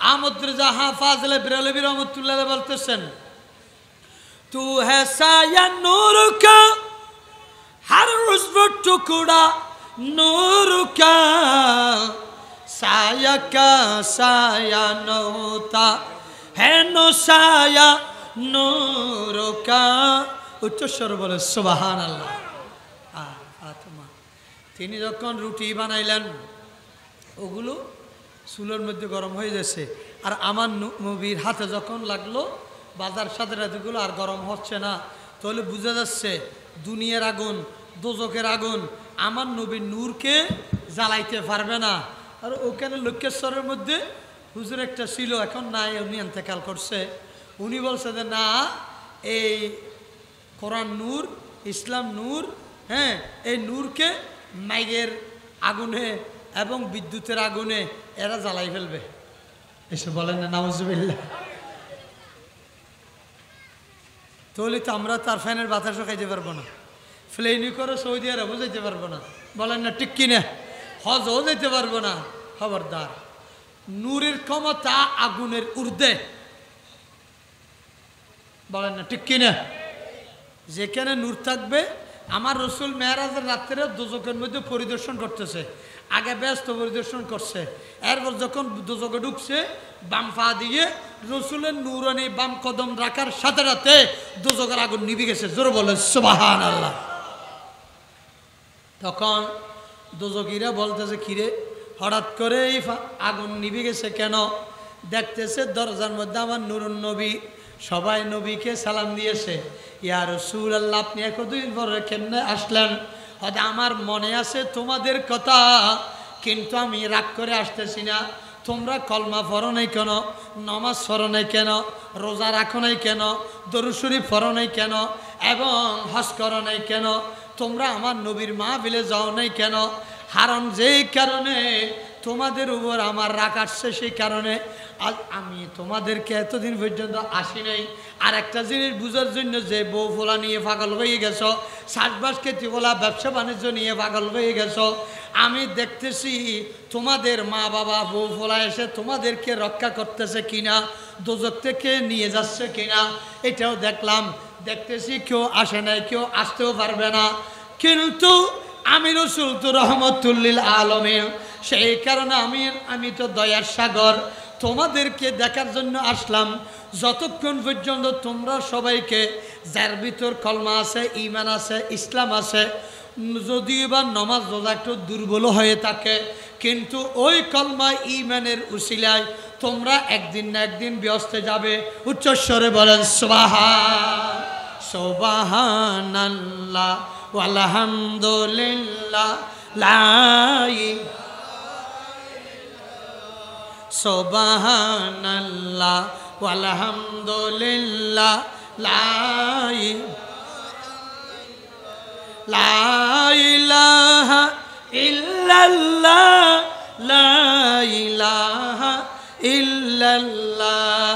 আহমদ রেজা হাফিজ বেরেলভী রহমাতুল্লাহ বলতেছেন, तू है साया नूर का हर उज़्व टुकड़ा नूर का, साया का साया न होता है नो साया नूर का। উচ্চস্বর বলে সুবহানাল্লাহ। ফাতেমা তিনি যখন রুটি বানাইলেন ওগুলো চুলের মধ্যে গরম হয়ে যাচ্ছে, আর আমার নবীর হাতে যখন লাগলো বাজার সাথে রাতেগুলো আর গরম হচ্ছে না, তাহলে বোঝা যাচ্ছে দুনিয়ার আগুন, দোজকের আগুন আমার নবীর নূরকে জ্বালাইতে পারবে না। আর ওখানে লক্ষ্যেশ্বরের মধ্যে হুজুর একটা ছিল, এখন নাই, উনি ইন্তেকাল করছে। উনি বলছে যে না, এই কোরআন নূর, ইসলাম নূর, হ্যাঁ, এই নূরকে মাইগের আগুনে এবং বিদ্যুতের আগুনে এরা জ্বালাই ফেলবে। এসে বলেন না নাউজুবিল্লাহ। তাহলে তো আমরা তার ফ্যানের বাতাসও খাইতে পারবো না, ফ্লেনি করে সৌদি আরবও যেতে পারবো না। বলেন না ঠিক কিনা? হজও যেতে পারবো না। খবরদার, নূরের ক্ষমতা আগুনের ঊর্ধ্বে। বলেন না ঠিক কিনা? যেখানে নূর থাকবে, আমার রসুল মেরাজের রাত্রে দোজকের মধ্যে পরিদর্শন করতেছে, আগে ব্যস্ত পরিদর্শন করছে, এরপর যখন দোজকে ঢুকছে বাম পা দিয়ে রসুলের নূরানি বাম কদম রাখার সাথে সাথে দোজকের আগুন নিভে গেছে। জোরে বলে সুবহানাল্লাহ। তখন দোজকিরা বলতেছে, কিরে হঠাৎ করে এই আগুন নিভে গেছে কেন? দেখতেছে দরজার মধ্যে আমার নুরুন নবী, সবাই নবীকে সালাম দিয়েছে। ইয়া রাসূলুল্লাহ, আপনি এতদিন পরে কেমনে আসলেন? হয়তো আমার মনে আছে তোমাদের কথা, কিন্তু আমি রাগ করে আসতেছি না। তোমরা কলমা পড়ো নাই কেন? নামাজ পড়ো নাই কেন? রোজা রাখো নাই কেন? দরুদ শরীফ পড়ো নাই কেন? এবং হজ করো নাই কেন? তোমরা আমার নবীর মাহফিলে যাও নাই কেন? কারণ যেই কারণে তোমাদের উপর আমার রাগ আসছে, সেই কারণে আজ আমি তোমাদেরকে এতদিন পর্যন্ত আসি নাই। আর একটা জিনিস বুঝার জন্য, যে বউ ফোলা নিয়ে পাগল হয়ে গেছো, চাষবাস খেতে ফোলা ব্যবসা বাণিজ্য নিয়ে পাগল হয়ে গেছো, আমি দেখতেছি তোমাদের মা বাবা বউ ফোলা এসে তোমাদেরকে রক্ষা করতেছে কিনা, দোজক থেকে নিয়ে যাচ্ছে কিনা, এটাও দেখলাম। দেখতেছি কেউ আসে নাই, কেউ আসতেও পারবে না। কিন্তু আমি রাসূল তো রহমতুল লিল আলামিন, সেই কারণে আমি তো দয়ার সাগর, তোমাদেরকে দেখার জন্য আসলাম। যতক্ষণ পর্যন্ত তোমরা সবাইকে, যার ভিতর কলমা আছে, ঈমান আছে, ইসলাম আছে, যদিও বা নামাজ রোজা একটু দুর্বল হয়ে থাকে, কিন্তু ওই কলমা ঈমানের উসিলায় তোমরা একদিন না একদিন ব্যস্তে যাবে। উচ্চস্বরে বলেন সুবহানাল্লাহ ওয়ালহামদুলিল্লাহ লা সুবহানাল্লাহ ওয়ালহামদুলিল্লাহ লা ইলাহা ইল্লাল্লাহ লা ইলাহা ইল্লাল্লাহ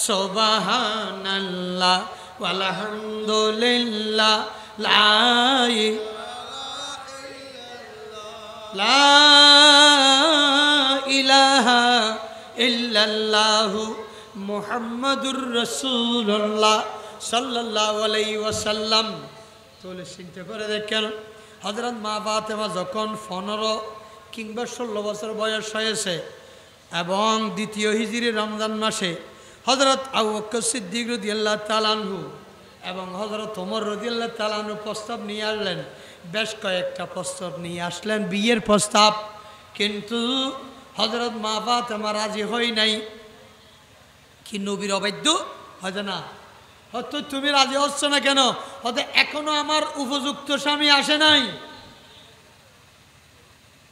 সুবহানাল্লাহ ওয়ালহামদুলিল্লাহ লা ইলাহা ইল্লাল্লাহু মুহাম্মাদুর রাসূলুল্লাহ সাল্লাল্লাহু আলাইহি ওয়াসাল্লাম। তাহলে চিন্তা করে দেখেন, হযরত মা ফাতেমা যখন 15 কিংবা 16 বছর বয়স হয়েছে এবং দ্বিতীয় হিজরি রমজান মাসে হযরত আবু বকর সিদ্দিক রাদিয়াল্লাহু তাআলা আনহু এবং হযরত ওমর রাদিয়াল্লাহু তাআলা আনহু প্রস্তাব নিয়ে আসলেন, বেশ কয়েকটা প্রস্তাব নিয়ে আসলেন, বিয়ের প্রস্তাব। কিন্তু হযরত মা ফাতেমা রাজি হয় নাই। কি নবীর অবাধ্য? হয়তো না, হয়তো তুমি রাজি হচ্ছ না কেন? হয়তো এখনো আমার উপযুক্ত স্বামী আসে নাই।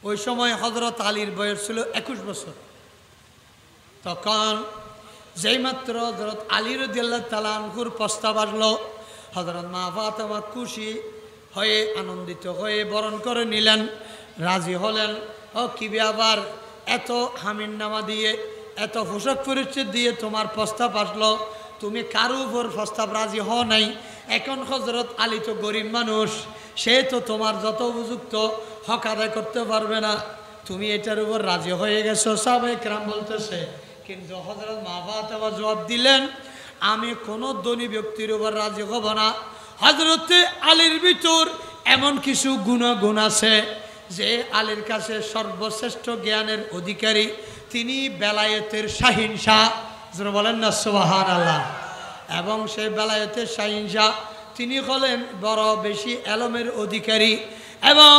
ওই সময় হযরত আলীর বয়স ছিল 21 বছর। তখন যেই মাত্র হযরত আলী রাদিয়াল্লাহু তাআলা আনহুর প্রস্তাব আসলো, হযরত মা ফাতেমা খুশি হয়ে, আনন্দিত হয়ে বরণ করে নিলেন, রাজি হলেন। ও কি ব্যাপার, এত হামিন নামা দিয়ে, এত পোশাক পরিচ্ছদ দিয়ে তোমার প্রস্তাব আসলো, তুমি কারো উপর প্রস্তাব রাজি হও নাই। এখন হযরত আলী তো গরিব মানুষ, সে তো তোমার যত উপযুক্ত হক আদায় করতে পারবে না, তুমি এটার উপর রাজি হয়ে গেছো। সাহাবায়ে কেরাম বলতেছে, কিন্তু হযরত মা ফাতেমা জবাব দিলেন, আমি কোনো ধনী ব্যক্তির উপর রাজি হব না। হযরতে আলীর ভিতর এমন কিছু গুণ আছে যে আলীর কাছে সর্বশ্রেষ্ঠ জ্ঞানের অধিকারী, তিনি বেলায়েতের শাহিনশাহ, যারা বলেন না সুবহানাল্লাহ। এবং সেই বেলায়েতের শাহিনশাহ তিনি হলেন বড় বেশি এলমের অধিকারী, এবং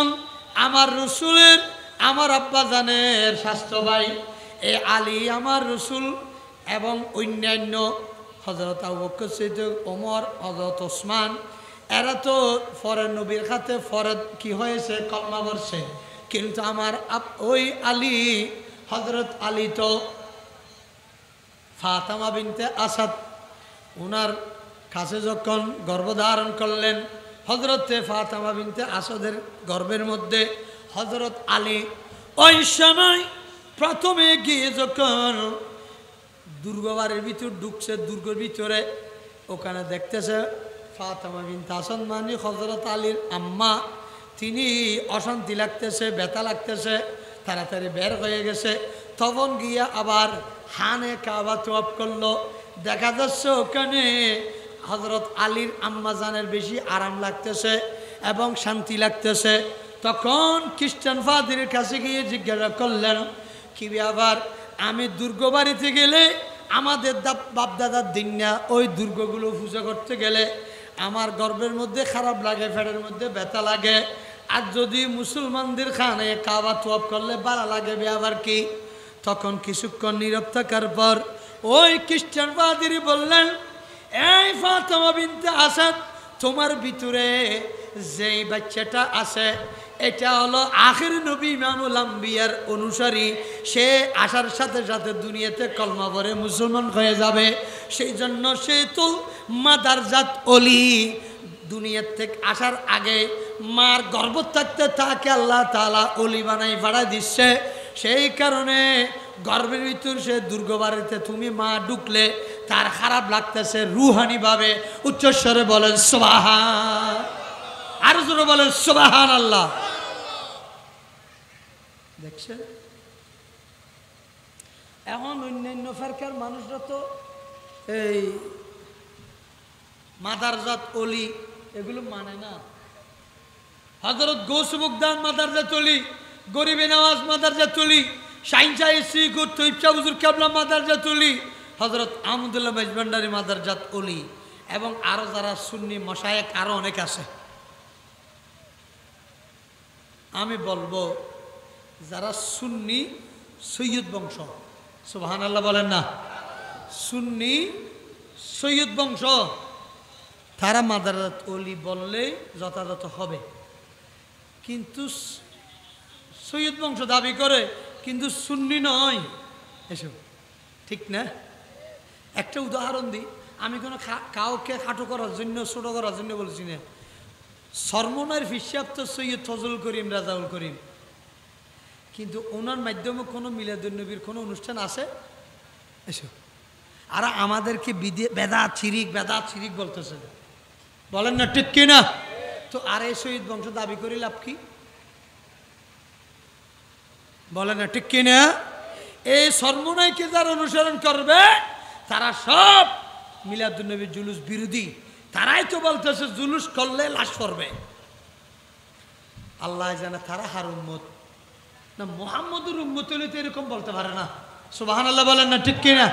আমার রসুলের, আমার আব্বাজানের স্বাস্থ্য ভাই এ আলী আমার রসুল এবং অন্যান্য হযরত আবু বকর সিদ্দিক, ওমর, হযরত ওসমান, এরা তো ফরের নবীর খাতে ফরদ কি হয়েছে, কলমা পড়ছে। কিন্তু আমার ওই আলী, হযরত আলী তো ফাতেমা বিনতে আসাদ, ওনার কাছে যখন গর্ভধারণ করলেন, হযরতে ফাতেমা বিনতে আসাদের গর্ভের মধ্যে হযরত আলী ওই সময় প্রথমে গিয়ে যখন দুর্গবাড়ির ভিতর ঢুকছে, দুর্গের ভিতরে ওখানে দেখতেছে ফাতেমা বিনতে আসাদ মানে হযরত আলীর আম্মা, তিনি অশান্তি লাগতেছে, ব্যথা লাগতেছে, তাড়াতাড়ি বের হয়ে গেছে। তখন গিয়া আবার হানে কাবা তওয়াফ করলো। দেখা যাচ্ছে ওখানে হযরত আলীর আম্মা জানের বেশি আরাম লাগতেছে এবং শান্তি লাগতেছে। তখন খ্রিস্টান ফাদরের কাছে গিয়ে জিজ্ঞাসা করলেন, কি ব্যাপার, আমি দুর্গ বাড়িতে গেলে আমাদের বাপদাদার দিন না ওই দুর্গগুলো পূজা করতে গেলে আমার গর্ভের মধ্যে খারাপ লাগে, পেটের মধ্যে ব্যথা লাগে, আর যদি মুসলমানদের খানে কাবা তওয়াফ করলে ভালো লাগে, ব্যাপার কি? তখন কিছুক্ষণ নীরব থাকার পর ওই খ্রিস্টান পাদ্রী বললেন, এই ফাতেমা বিনতে আসাদ, তোমার ভিতরে যেই বাচ্চাটা আছে এটা হলো আখির নবী ইমামুল আম্বিয়ার অনুসারী। সে আসার সাথে সাথে দুনিয়াতে কলমা পড়ে মুসলমান হয়ে যাবে। সেই জন্য সে তো মাদারজাত অলি। দুনিয়ার থেকে আসার আগে মার গর্ভ থাকতে তাকে আল্লাহ তাআলা অলি বানাই ভাড়া দিচ্ছে। সেই কারণে গর্ভের ভিতর সে দুর্গবাড়িতে তুমি মা ঢুকলে তার খারাপ লাগতেছে রুহানি ভাবে। উচ্চস্বরে বলেন সুবহান, আর জোরে বলেন সুবহানাল্লাহ। দেখছেন এখন অন্যান্য ফেরকার মানুষরা তো এই মাদারজাত অলি এগুলো মানে না। হযরত গৌস বুগদান মাদারজাত অলি, গরিবে নওয়াজ মাদারজাত অলি, শাহিন শাহ শ্রীকুট তৈয়ব শাহ হুজুর কেবলা মাদারজাত অলি, হযরত আহমদুল্লাহ মেজবান্ডারি মাদারজাত অলি, এবং আরো যারা সুন্নি মশায়েক আরো অনেক আছে। আমি বলবো যারা সুন্নি সৈয়দ বংশ, সুবহানাল্লাহ বলেন না, সুন্নি সৈয়দ বংশ, তারা মাদারজাত অলি বললেই যথাযথ হবে। কিন্তু সৈয়দ বংশ দাবি করে কিন্তু সুন্নি নয়, এসব ঠিক না। একটা উদাহরণ দিই, আমি কোনো কাউকে খাটো করার জন্য ছোটো করার জন্য বলছি না। সরমনের হিসাব তো সৈয়দ ফজল করিম রাজাউল করিম, কিন্তু ওনার মাধ্যমে কোনো মিলাদুন্নবীর কোনো অনুষ্ঠান আছে এসব। আর আমাদেরকে বেদাত শিরিক বলতেছে, বলেন না ঠিক কিনা? তো আর এই শহীদ বংশ দাবি করে লাভ কি? বলেন না ঠিক কিনা? এই সরমনাইকে যারা অনুসরণ করবে তারা সব মিলাদুন্নবীর জুলুস বিরোধী। তারাই তো বলতেছে জুলুস করলে লাশ পড়বে। আল্লাহ জানে তারা হার উম্মত না, মুহাম্মদুর উম্মত হলে তো এরকম বলতে পারে না। সুবহানাল্লাহ বলেন না ঠিক কিনা?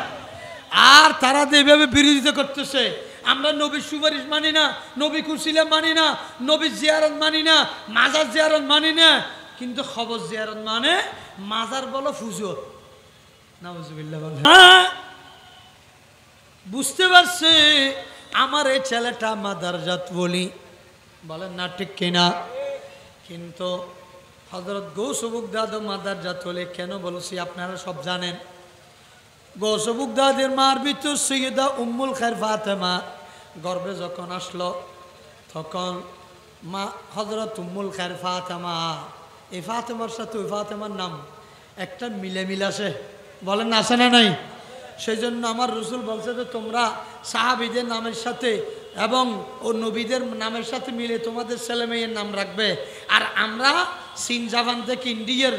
আর তারা যেভাবে বিরোধিতা করতেছে, আমরা নবীর সুপারিশ মানি না, নবী কুশিলা মানি না, নবীর জিয়ারত মানি না, মাজার জিয়ারত মানি না, কিন্তু খবর জিয়ারত মানে মাজার বলো ফুজো। নাউজুবিল্লাহ বলেন। বুঝতে পারছে আমার এই ছেলেটা মাদারজাত বলি, বলেন না ঠিক কিনা? কিন্তু হযরত গৌস বুগদাদ মাদারজাত বলে কেন বলছি আপনারা সব জানেন। গৌস বুগদাদের মার ভিতর সৈয়দা উম্মুল খায়র ফাতেমা গর্ভে যখন আসলো, তখন মা হযরত উম্মুল খায়র ফাতেমা, এই ফাতেমার সাথে ওই ফাতেমার নাম একটা মিলে আসে, বলেন না আসে না নাই? সেই জন্য আমার রসুল বলছে যে তোমরা সাহাবীদের নামের সাথে এবং ও নবীদের নামের সাথে মিলে তোমাদের ছেলে মেয়ের নাম রাখবে। আর আমরা চীন জাপান থেকে ইন্ডিয়ার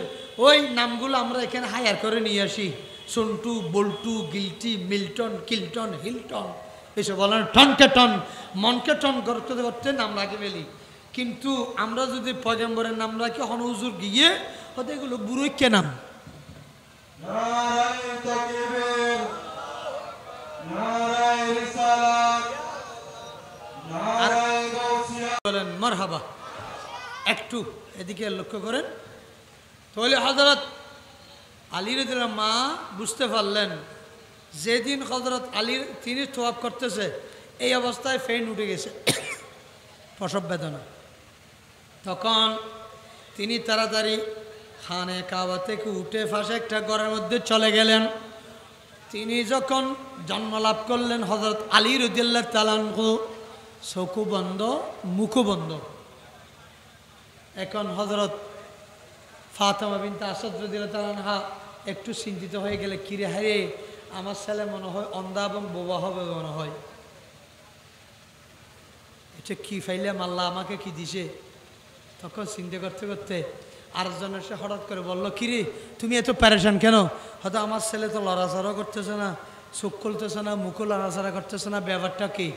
ওই নামগুলো আমরা এখানে হায়ার করে নিয়ে আসি, সন্টু, বল্টু, গিলটি, মিল্টন, কিল্টন, হিলটন, এসব বলেন টনকে টন, মনকে টন করতে করতে নাম রাখে ফেলি। কিন্তু আমরা যদি পয়গম্বরের নাম রাখি হন হুজুর গিয়ে হয়তো এগুলো বুড়োইকে নাম। বলেন মারহাবা। একটু এদিকে লক্ষ্য করেন। তাহলে হযরত আলী রাদিয়াল্লাহু মা বুঝতে পারলেন যেদিন হযরত আলীর তিনি তওয়াফ করতেছে এই অবস্থায় ফেন উঠে গেছে, প্রসব বেদনা। তখন তিনি তাড়াতাড়ি খানে কাবা থেকে উঠে ফাঁসে একটা ঘরের মধ্যে চলে গেলেন। তিনি যখন জন্ম লাভ করলেন হযরত আলী রাদিয়াল্লাহু তাআলা আনহু, চকু বন্ধ, মুখও বন্ধ। এখন হযরত ফাতেমা বিনতে আসাদ রাদিয়াল্লাহু আনহা একটু চিন্তিত হয়ে গেলে, কিরে হারে আমার ছেলে মনে হয় অন্ধা এবং বোবা হবে মনে হয়, এটা কি ফাইলাম, আল্লাহ আমাকে কি দিছে। তখন চিন্তা করতে করতে আরেকজন এসে হঠাৎ করে বলল, কিরে তুমি এত প্যারেশান কেন? হয়তো আমার ছেলে তো লড়াচড়া করতেছে না, চোখ খুলতেছে না, মুখও লড়াচড়া করতেছে না, ব্যাপারটা কি?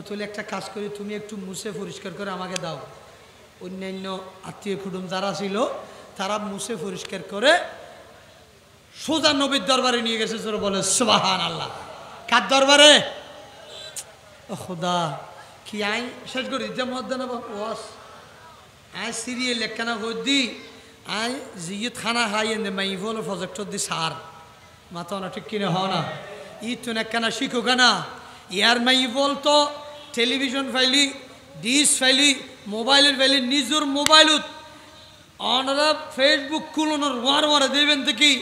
তুই একটা কাজ করি, তুমি একটু মুছে পরিষ্কার করে আমাকে দাও। অন্যান্য আত্মীয় কুটুম যারা ছিল তারা মুছে পরিষ্কার করে সোজা নবীর দরবারে নিয়ে গেছে। জোরে বলে সুবহানাল্লাহ। কার দরবারে? ও খোদা, কি আই শেষ করি যে মদ্দানা ওয়াস আই সিরিয়াল একখানা হদ্দি আই জিয়ত খানা খাই এনে মাই বলে প্রজেক্টর দি সার মাথা না ঠিক কিনে হও না ই তুন একখানা শিখো গানা ইয়ার মাই বল তো টেলিভিশন ফাইলি, ডিস ফাইলি, মোবাইলের ফাইলি, নিজের মোবাইলত অনারা ফেসবুক খুলনোর ওয়ার দেবেন দেখি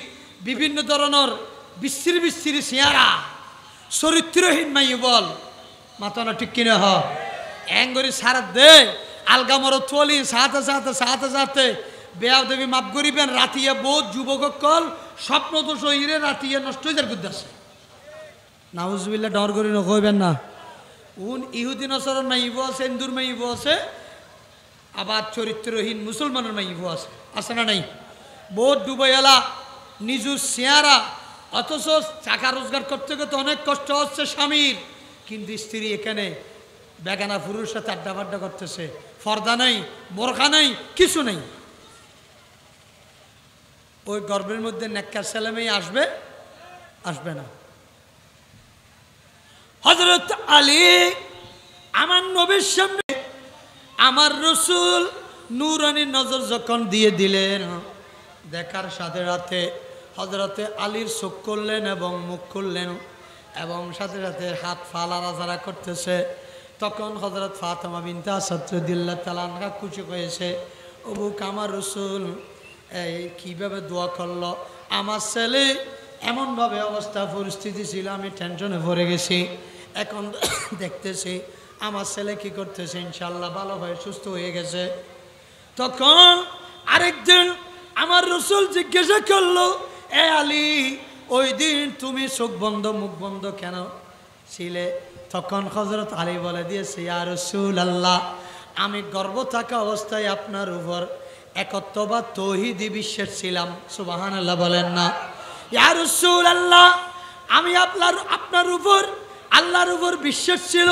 বিভিন্ন ধরনের বিশ্রী বিশ্রী চেহারা চরিত্রহীন মাই বল মাথা না ঠিক কিনে হ এঙ্গরি সারা দে আলগামর থলি সাথে সাথে সাথে সাথে বেয়াও দেবী মাপ করিবেন। রাতিয়া বোধ যুবক কল স্বপ্ন তো শহীরে রাতিয়া নষ্ট হয়ে যার করতে আছে। নাউজুবিল্লাহ ডর করি নকইবেন না। উন ইহুদি নসরণ মাইব আছে, হিন্দুর মাইব আছে, আবার চরিত্রহীন মুসলমানের মাইব আছে, আছে না নাই? বোধ ডুবাইয়ালা নিজুর চেহারা, অথচ টাকা রোজগার করতে করতে অনেক কষ্ট হচ্ছে স্বামীর, কিন্তু স্ত্রী এখানে বেগানা পুরুষের সাথে আড্ডা ফাড্ডা করতেছে, ফর্দা নেই, বোরখা নেই, কিছু নেই। ওই গর্বের মধ্যে নেককার ছেলে মেয়ে আসবে? আসবে না। হযরত আলী আমার নবীর সামনে আমার রসুল নূরানী নজর যখন দিয়ে দিলেন, দেখার সাথে সাথে হযরতে আলীর চোখ করলেন এবং মুখ খুললেন এবং সাথে সাথে হাত ফালারাজারা করতেছে। তখন হযরত ফাতেমা বিনতে আসাদ রাদিয়াল্লাহু তাআলা আনহা খুশি হয়েছে, ও বুক আমার রসুল এই কীভাবে দোয়া করলো, আমার ছেলে এমনভাবে অবস্থা পরিস্থিতি ছিল আমি টেনশনে পড়ে গেছি, এখন দেখতেছি আমার ছেলে কি করতেছে, ইনশাল্লাহ ভালো হয়ে সুস্থ হয়ে গেছে। তখন আরেকদিন আমার রসুল জিজ্ঞাসা করলো, এ আলী ওই দিন তুমি চোখ বন্ধ মুখ বন্ধ কেন ছিলে? তখন হযরত আলী বলে দিয়েছে, ইয়া রাসূলুল্লাহ আমি গর্ভ থাকা অবস্থায় আপনার উপর একত্ববাদ তৌহিদি বিশ্বাস ছিলাম। সুবহানাল্লাহ বলেন না? ইয়া রাসূলুল্লাহ আমি আপনার উপর আল্লাহর উপর বিশ্বাস ছিল,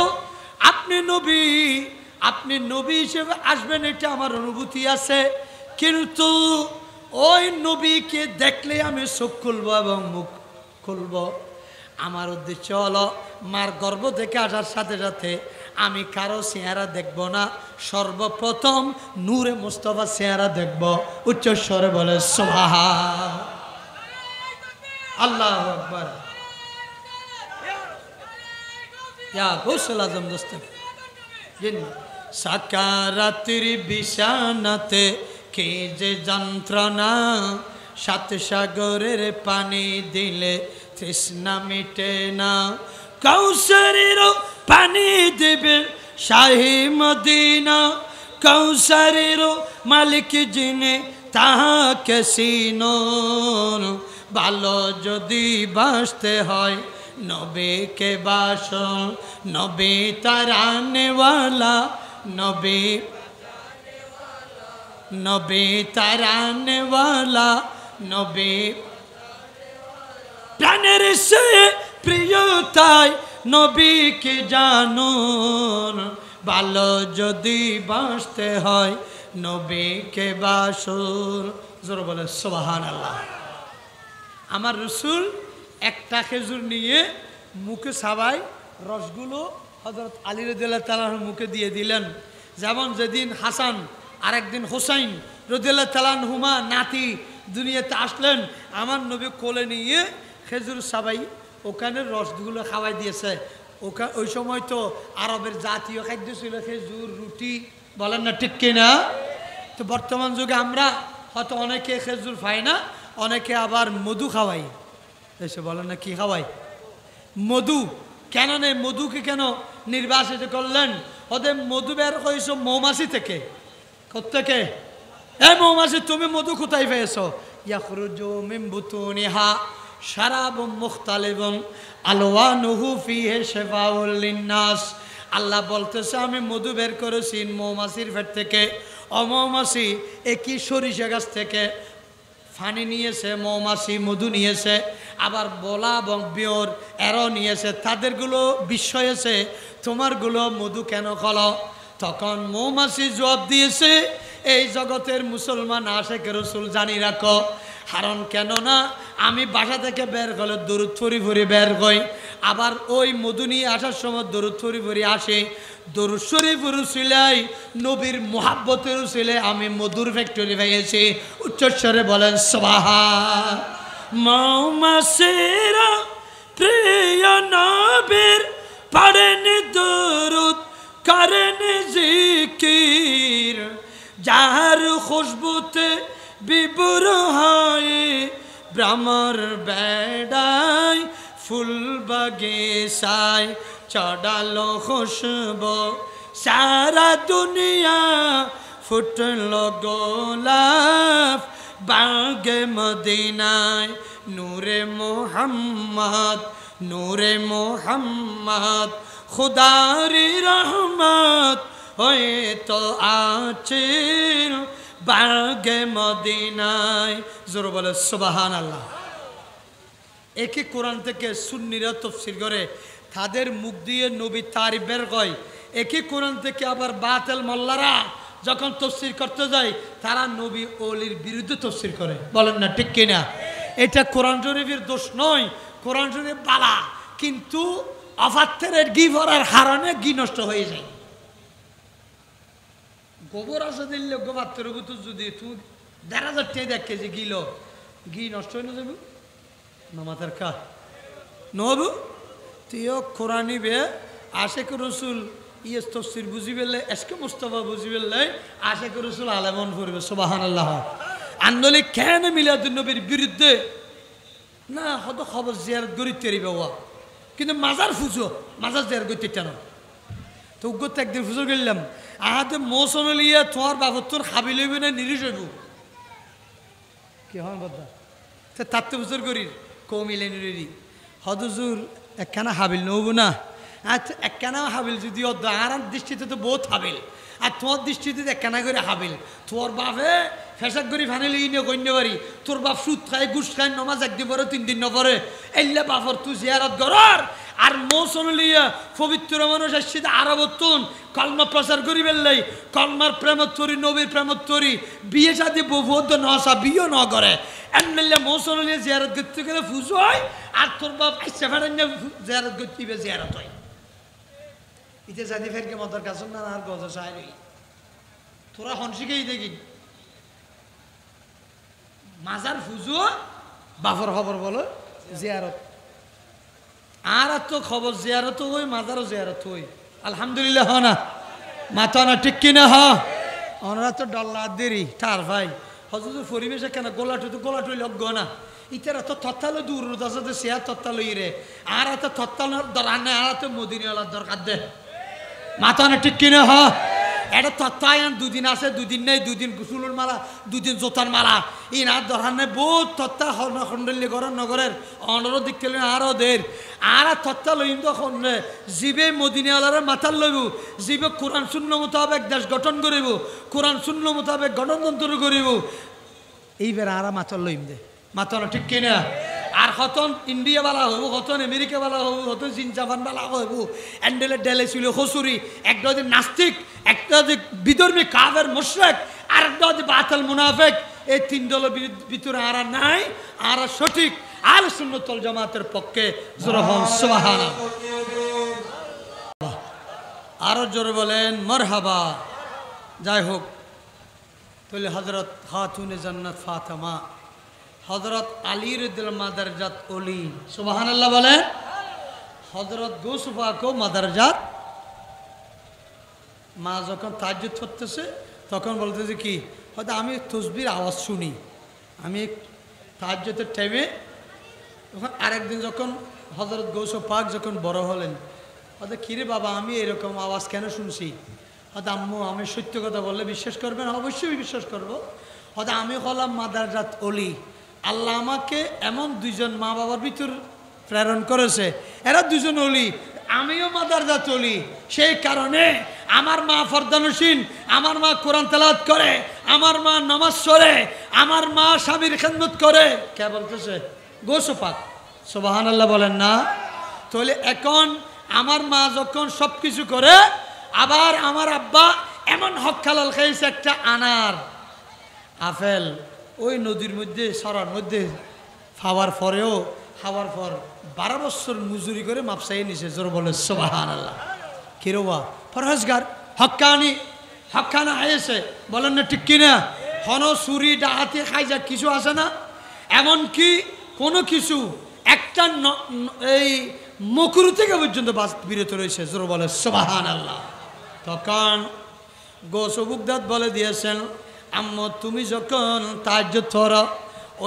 আপনি নবী হিসেবে আসবেন এটা আমার অনুভূতি আছে, কিন্তু ওই নবীকে দেখলে আমি চোখ খুলব এবং মুখ খুলব। আমার উদ্দেশ্য হলো মার গর্ভ থেকে আসার সাথে সাথে আমি কারো চেহারা দেখব না, সর্বপ্রথম নূরে মুস্তাফা চেহারা দেখব। উচ্চস্বরে বলে সুবহান আল্লাহু আকবার। ইয়া গৌসুল আজম দোস্ত সাকারাতের বিছানাতে কে যে যন্ত্রণা, সাত সাগরের পানি দিলে তৃষ্ণা মিটে না, কৌশরেরও পানি দেবে শাহী মদিনা, কৌশরেরও মালিক যিনি তাহাকে চিনুন, ভালো যদি বাসতে হয় নবীকে বাসন, নবী তারানেওয়ালা, নবী তারানেওয়ালা, নবী প্রাণের সে প্রিয় তাই নবীকে জানুন, ভালো যদি বাসতে হয় নবীকে বাসুন। জোরে বলে সুবহানাল্লাহ। আমার রসুল একটা খেজুর নিয়ে মুখে সাবাই রসগুলো হযরত আলী রাদিয়াল্লাহু তাআলার মুখে দিয়ে দিলেন। যেমন যেদিন হাসান আরেকদিন হোসাইন রাদিয়াল্লাহু তাআলা হুমা নাতি দুনিয়াতে আসলেন, আমার নবী কোলে নিয়ে খেজুর সাবাই ওখানে রসগুলো খাওয়াই দিয়েছে। ওই সময় তো আরবের জাতীয় খাদ্য ছিল খেজুর, রুটি, বলেন না ঠিক কিনা? তো বর্তমান যুগে আমরা হয়তো অনেকে খেজুর পাই না, অনেকে আবার মধু খাওয়াই, এসে বলেন না কি খাওয়াই? মধু। কেন নেই মধুকে কেন নির্বাসিত করলেন? ওদের মধু বের হয়েছ মৌমাছি থেকে। কোত্থেকে? এই মৌমাছি তুমি মধু কোথায় পেয়েছো? ইয়াখরুজু মিন বুতুনিহা শারাবুম মুখতালিফুন আলওয়ানুহু ফিহি শিফাউল লিন্নাস। আল্লাহ বলতেছে আমি মধু বের করেছি মৌমাছির পেট থেকে। অমৌমাছি একই সরিষা গাছ থেকে ফানি নিয়েছে, মৌমাছি মধু নিয়েছে, আবার বলা এবং বিয়র এরও নিয়েছে, তাদেরগুলো বিষ হয়েছে, তোমারগুলো মধু কেন খলো? তখন মৌমাছি জবাব দিয়েছে, এই জগতের মুসলমান আশেক রসুল জানি রাখো, কারণ কেননা আমি বাসা থেকে বের হলে দরুদ ফরি ফরি বের হই, আবার ওই মধু নিয়ে আসার সময় দরুদ ফরি ফরি আসে। দরুদ শরীফ রুসিলাই নবীর মোহাব্বতের রুসিলে আমি মধুর ফ্যাক্টরি পেয়েছি। উচ্চস্বরে বলেন সুবহান। মৌমাছিরা প্রিয় নবীর পড়েন দরুদ করেন জিকির, যার খুশবুতে বিবুর হয় ভ্রমর বেড়ায় ফুল বাগিচায় চড়ালো খুশবু সারা দুনিয়া ফুটলো গোলাপ বাগে মদিনায়। নূরে মোহাম্মদ নূরে মোহাম্মদ খুদারি রহমত হয়ে তো আছে বাগে মদিনায়। জোর বলে সুবহানাল্লাহ। একই কোরআন থেকে সুন্নিরা তাফসীর করে, তাদের মুখ দিয়ে নবী তারিফ বের হয়। একই কোরআন থেকে আবার বাতিল মোল্লারা যখন তাফসীর করতে যায় তারা নবী ওলির বিরুদ্ধে তাফসীর করে। বলেন না ঠিক কিনা? এটা কোরআন শরীফের দোষ নয়, কোরআন শরীফ বালা, কিন্তু অফাত্তের ঘি ভরার হারণে ঘি নষ্ট হয়ে যায়। গোবর আছে দিলে গোবাত্তের ভিতর যদি তুই ১,৫০০ টাকা দেখ কেজি গিল, ঘি নষ্ট হয়ে না যাবে না মাথার কা নবু। তুইও কোরআনি বে আশেক রসুল ইয়েস তফসির বুঝি পেলে এসকে মুস্তফা বুঝি পেলে আশেক রসুল আলেমন করবে সুবহানাল্লাহ। আন্দোলি কেন মিলাদুন নবীর বিরুদ্ধে না হয়তো খবর জিয়ারত গরিতে রিবে ওয়া, কিন্তু মাজার ফুজো মাজার জিয়ারত গরিতে কেন তো উগ্রতে একদিন ফুজো গেলাম আহাতে মৌসুম লিয়ে তোমার বাবদ তোর খাবি লইবে না নিরিশ হইব কি হয় বদা তার তো ফুজোর করি কমিলে নিরি হদুজুর একখানা হাবিল নব না। আচ্ছা একখানা হাবিল যদি আর দৃষ্টিতে তো বহুত হাবিল, আর তোমার দৃষ্টিতে একখানা করে হাবিল। তোর বাপে ফেসাক করি ফানেলি ইনে কইনে পারি, তোর বাপ সুদ খায় ঘুষ খায় নমাজ একদিন পরে 3 দিন নপরে এল্লা বাপর তুই জিয়ারত করার। আর মৌসুম লিয়া পবিত্র মানুষ আসছে আরবতুন কলমা প্রচার করি বেললাই, কলমার প্রেমত্তরি নবীর প্রেমত্তরি বিয়ে সাথে বহুত নসা বিয়ে ন করে এমএলএ মৌসুম লিয়া জিয়ারত করতে গেলে ফুজো হয়, আর তোর বাপ আইসা ফেরেন জিয়ারত করতে জিয়ারত হয়। ইতে জানি ফেরকে মতার কাছে না আর গজ চাই তোরা হনসিকেই দেখি মাজার ফুজো বাফর খবর বলো জিয়ারত, আর তো খবর জিয়ারত হই মাজারও জিয়ারত হই আলহামদুলিল্লাহ। হ না মাথা না ঠিক কিনা? হ ওনারা তো ডল্লা দেরি তার ভাই হজুর পরিবেশে কেন গোলাটু তো গোলাটু লগ্য না ইতারা তো তত্তালো দূর আছে শেয়ার তত্তালো ইরে আর এত তত্তালোর দরকার নেই, আর তো মদিনাওয়ালার দরকার দে মাথা না ঠিক কিনা? হ এটা তত্ত্বায়ন 2 দিন আছে 2 দিন নেই, 2 দিন গুসুলের মালা 2 দিন জোতার মালা ই না দরকার নেই। বহুত তত্ত্বা খন্ডলি করেন নগরের অনর দিক কেলেন আরও দের আর তত্ত্বা লইম তখন জীবে মদিনাওয়ালার মাথার লইব, জীবে কোরআন শূন্য মোতাবেক দেশ গঠন করিব, কোরআন শূন্য মোতাবেক গণতন্ত্র করিব, এইবার আর মাথার লইম দে মাথা না ঠিক কিনা? আর হতন ইন্ডিয়া বালা হবো, হতন আমেরিকা বালা হবো, হতন চীন জাপান বালা হবো, অ্যান্ডেলে ডেলে ছিল হসুরি, একটা হচ্ছে নাস্তিক, একটা হচ্ছে বিধর্মী কাফের মুশরিক, আর একটা হচ্ছে বাতিল মুনাফিক। এই 3 দলের ভিতরে আর নাই, আর সঠিক আহলে সুন্নাত ওয়াল জামাতের পক্ষে জোরে হন সুবহানাল্লাহ। আরো জোরে বলেন মারহাবা। যাই হোক তাহলে হযরত খাতুনে জান্নাত ফাতেমা হযরত আলীর দিল মাদারজাত ওলি সুবহানাল্লাহ বলেন। হযরত গৌসুফা কো মাদারজাত মা যখন তাহাজ্জুদ করতেছে তখন বলতেছে কি হয়তো আমি তসবির আওয়াজ শুনি, আমি তাহাজ্জুদের টাইমে তখন আরেকদিন যখন হযরত গৌস পাক যখন বড় হলেন, হয়তো কিরে বাবা আমি এরকম আওয়াজ কেন শুনছি? হয়তো আম্মু আমি সত্য কথা বললে বিশ্বাস করবেন? অবশ্যই বিশ্বাস করব। হয়তো আমি হলাম মাদারজাত অলি। আল্লাহ আমাকে এমন দুইজন মা বাবার ভিতর প্রেরণ করেছে, এরা দুজন অলি, আমিও মাদারজাত অলি। সেই কারণে আমার মা ফরদানুসীন, আমার মা কোরআন তেলাওয়াত করে, আমার মা নামাজ পড়ে, আমার মা স্বামীর খেদমত করে। কে বলতেছে? গৌস পাক। সুবহানাল্লাহ বলেন না? তাহলে এখন আমার মা যখন সব কিছু করে, আবার আমার আব্বা এমন হক হালাল খাইছে, একটা আনার আপেল ওই নদীর মধ্যে সরার মধ্যে খাওয়ার পরেও, খাওয়ার পর 12 বছর মজুরি করে মাপসাই নিছে। জোর বলে সুবহানাল্লাহ। কিরোবা ফরহেজগার হক্কানা আয়েছে, বলেন না ঠিক কিনা? হন চুরি ডাহাতি খাই যা কিছু আছে না, এমনকি কোনো কিছু একটা এই মকুরু থেকে পর্যন্ত বিরত রয়েছে। জোর বলে সুবহানাল্লাহ। তখন গৌস বাগদাদ বলে দিয়েছেন, আম্মু তুমি যখন তাহাজ্জুদ পড়ো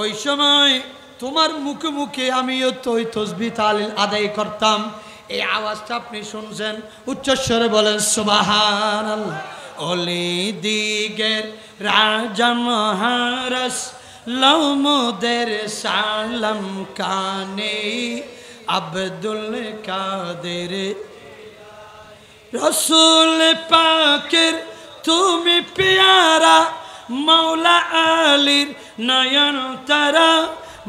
ওই সময় তোমার মুখে মুখে আমিও তোই তসবিহ তাহলিল আদায় করতাম। এই আওয়াজটা আপনি শুনছেন, উচ্চস্বরে বলেন সুবহানাল্লাহ। ওলি দিগের রাজা মহারাজ লৌমুদের সালাম কানে আব্দুল কাদের রসুল পাকের তুমি পেয়ারা মাওলা আলীর নয়ন তারা